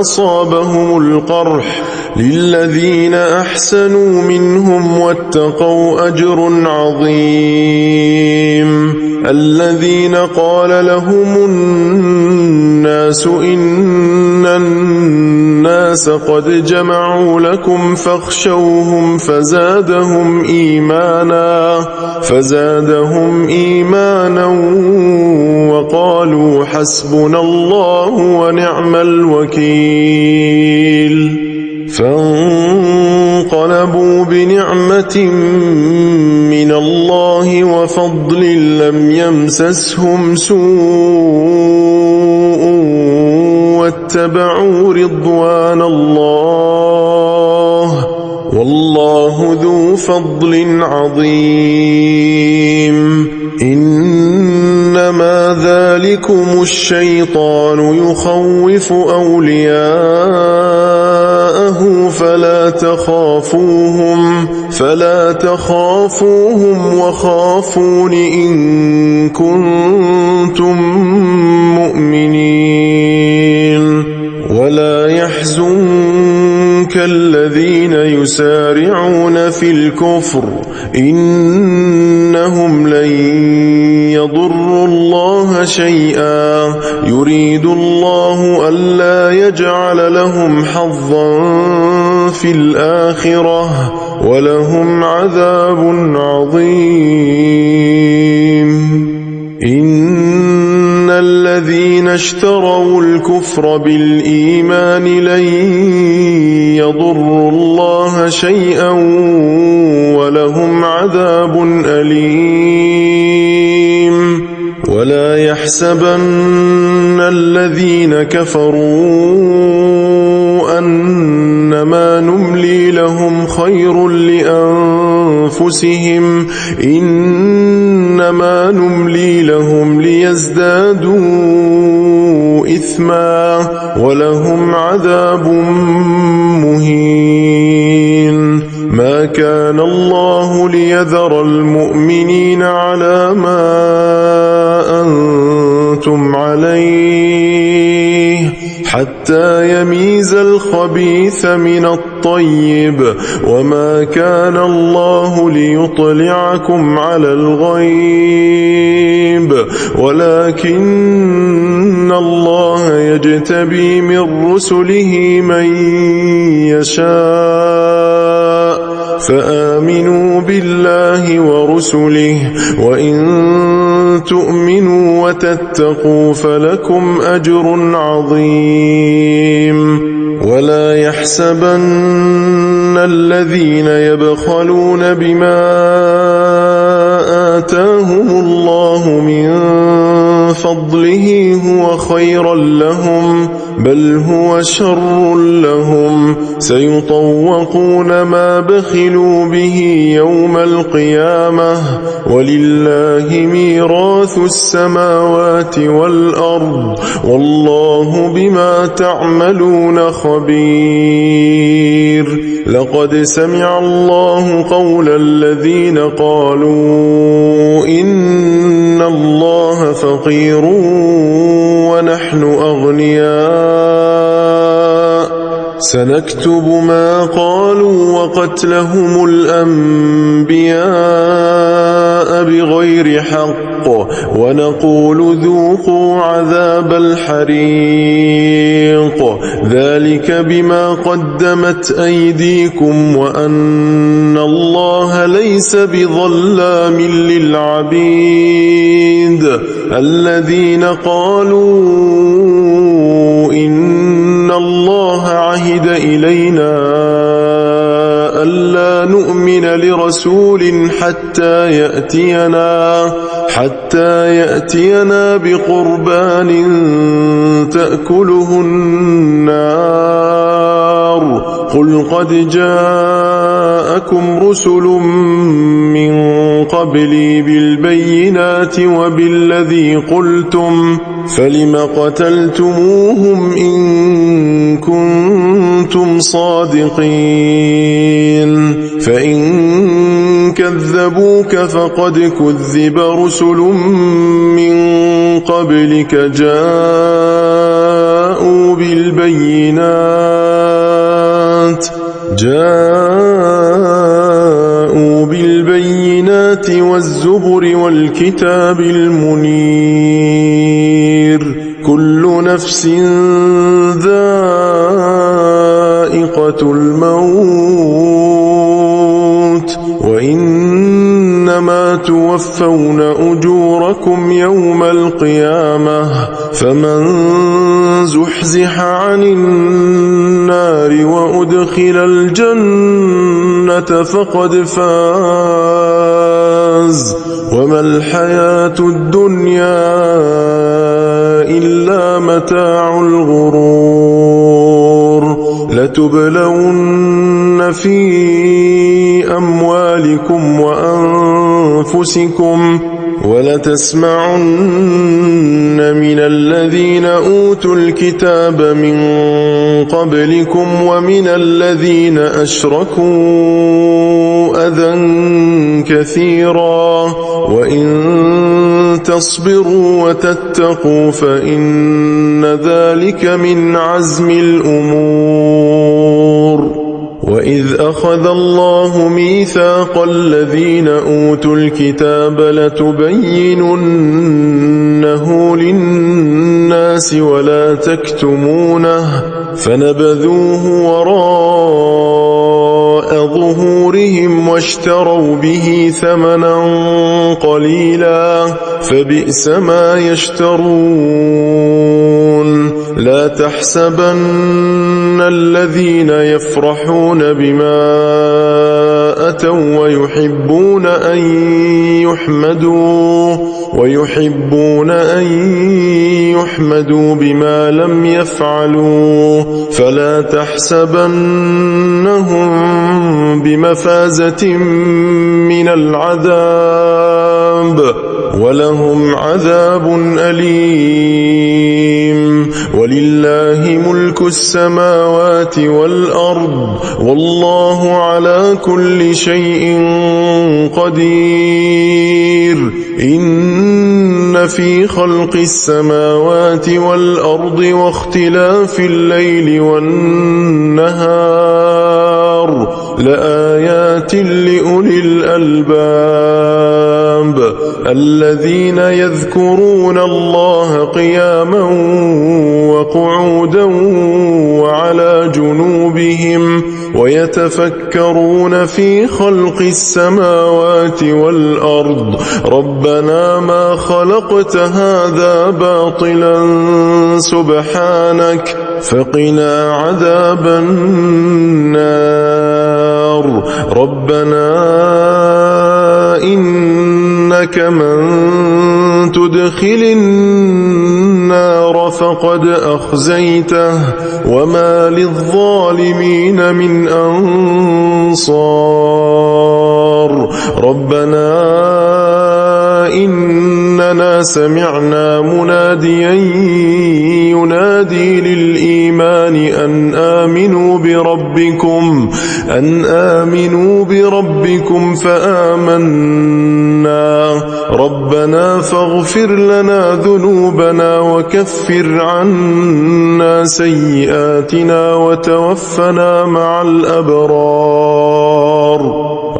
أصابهم القرح للذين أحسنوا منهم واتقوا أجر عظيم. الذين قال لهم الناس إن الناس قد جمعوا لكم فاخشوهم فزادهم إيمانا وقالوا حسبنا الله ونعم الوكيل. فانقلبوا بنعمة من الله وفضل لم يمسسهم سوء واتبعوا رضوان الله والله ذو فضل عظيم. إنما ذلكم الشيطان يخوف أولياءه فلا تخافوهم وخافون إن كنتم مؤمنين. ولا يحزنك الذين يسارعون في الكفر إنهم لن يضروا الله شيئا يريد الله ألا يجعل لهم حظا في الآخرة ولهم عذاب عظيم. إن الذين اشتروا الكفر بالإيمان لن يضروا الله شيئا ولهم عذاب أليم. ولا يحسبن الذين كفروا أنما نملي لهم خير لأنفسهم إنما نملي لهم ليزدادوا إثما ولهم عذاب مهين. ما كان الله ليذر المؤمنين على ما أنتم عليه حتى يميز الخبيث من الطيب وما كان الله ليطلعكم على الغيب ولكن الله يجتبي من رسله من يشاء فآمنوا بالله ورسله، وإن تؤمنوا وتتقوا فلكم أجر عظيم. ولا يحسبن الذين يبخلون بما آتاهم الله من فضله هو خيرا لهم، بل هو شر لهم، سيطوقون ما بخلوا به يوم القيامة، ولله ميراث السماوات والأرض، والله بما تعملون خبير. لقد سمع الله قول الذين قالوا إن الله فقير ونحن أغنياء، سنكتب ما قالوا وقتلهم الأنبياء بغير حق، ونقول ذوقوا عذاب الحريق، ذلك بما قدمت أيديكم وأن الله ليس بظلام للعبيد. الذين قالوا إن الله عهد إلينا ألا نؤمن لرسول حتى يأتينا بقربان تأكله النار. قل قد جاءكم رسل من قبلي بالبينات وبالذي قلتم، فلم قتلتموهم إن كنتم صادقين؟ فإن كذبوك فقد كذب رسل من قبلك جاءوا بالبينات والزبر والكتاب المنير. كل نفس ذائقة الموت، وإنما توفون أجوركم يوم القيامة، فمن زحزح عن النار وأدخل الجنة فقد فاز، وما الحياة الدنيا إلا متاع الغرور. لتبلون في أموالكم وأنفسكم، ولتسمعن من الذين أوتوا الكتاب من قبلكم ومن الذين أشركوا أذى كثيرا، وإن تصبروا وتتقوا فإن ذلك من عزم الأمور. وإذ أخذ الله ميثاق الذين أوتوا الكتاب لتبيننه للناس ولا تكتمونه، فنبذوه وراء ظهورهم واشتروا به ثمنا قليلا، فبئس ما يشترون. لا تحسبن الذين يفرحون بما أتوا ويحبون أن يحمدوا بما لم يفعلوا، فلا تحسبنهم بمفازة من العذاب، ولهم عذاب أليم. ولله ملك السماوات والأرض، والله على كل شيء قدير. إن في خلق السماوات والأرض واختلاف الليل والنهار لآيات لأولي الألباب، الذين يذكرون الله قياما وقعودا وعلى جنوبهم ويتفكرون في خلق السماوات والأرض ربنا ما خلقت هذا باطلا سبحانك فقنا عذاب النار ربنا إنك من تدخل النار فقد أخزيته وما للظالمين من أنصار ربنا إننا سمعنا مناديا ينادي للإيمان أن آمنوا بربكم فآمنا ربنا فاغفر لنا ذنوبنا وكفر عنا سيئاتنا وتوفنا مع الأبرار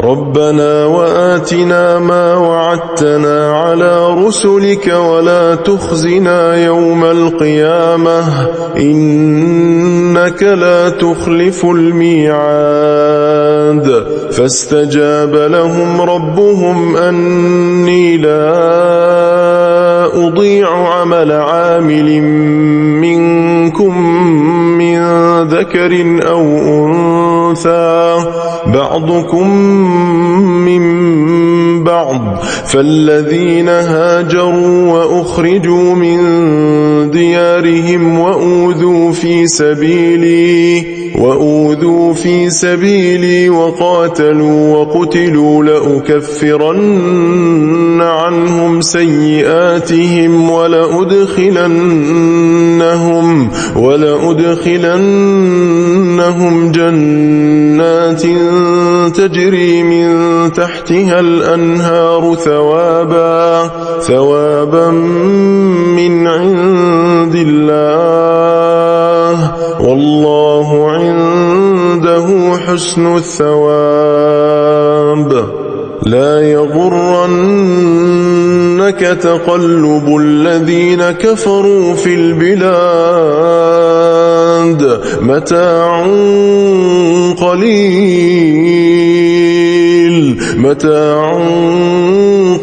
ربنا وآتنا ما وعدتنا على رسلك ولا تخزنا يوم القيامة إنك لا تخلف الميعاد فاستجاب لهم ربهم أني لا أضيع عمل عامل منكم من ذكر أو أنثى بعضكم من بعض فالذين هاجروا وأخرجوا من ديارهم وأوذوا في سبيلي وقاتلوا وقتلوا لأكفرن عنهم سيئاتهم ولأدخلنهم جنات تجري من تحتها الأنهار ثوابا من عند الله والله عنده حسن الثواب لا يغرنك تقلب الذين كفروا في البلاد متاع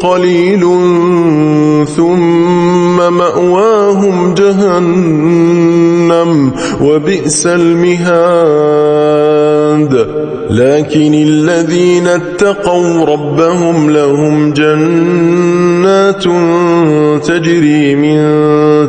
قليل ثم مأواهم جهنم وبئس المهاد لكن الذين اتقوا ربهم لهم جنات تجري من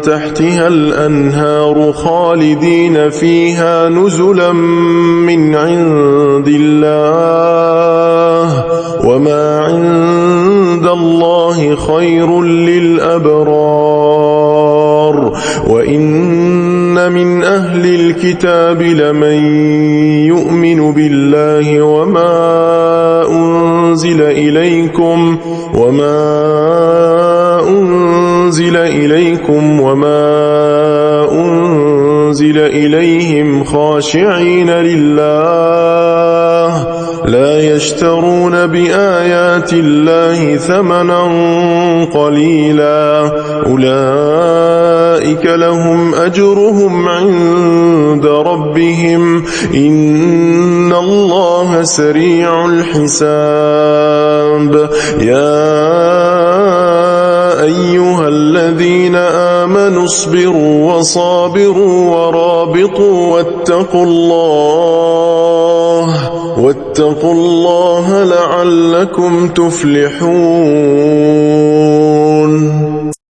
تحتها الأنهار خالدين فيها نزلا من عند الله وما عند الله خير للأبرار وإن من أهل الكتاب لمن يؤمن بالله وما أنزل إليكم وما أنزل إليهم خاشعين لله لا يشترون بآيات الله ثمنا قليلا أولئك لهم أجرهم عند ربهم إن الله سريع الحساب يا أيها الذين آمنوا اصبروا وصابروا ورابطوا واتقوا الله لعلكم تفلحون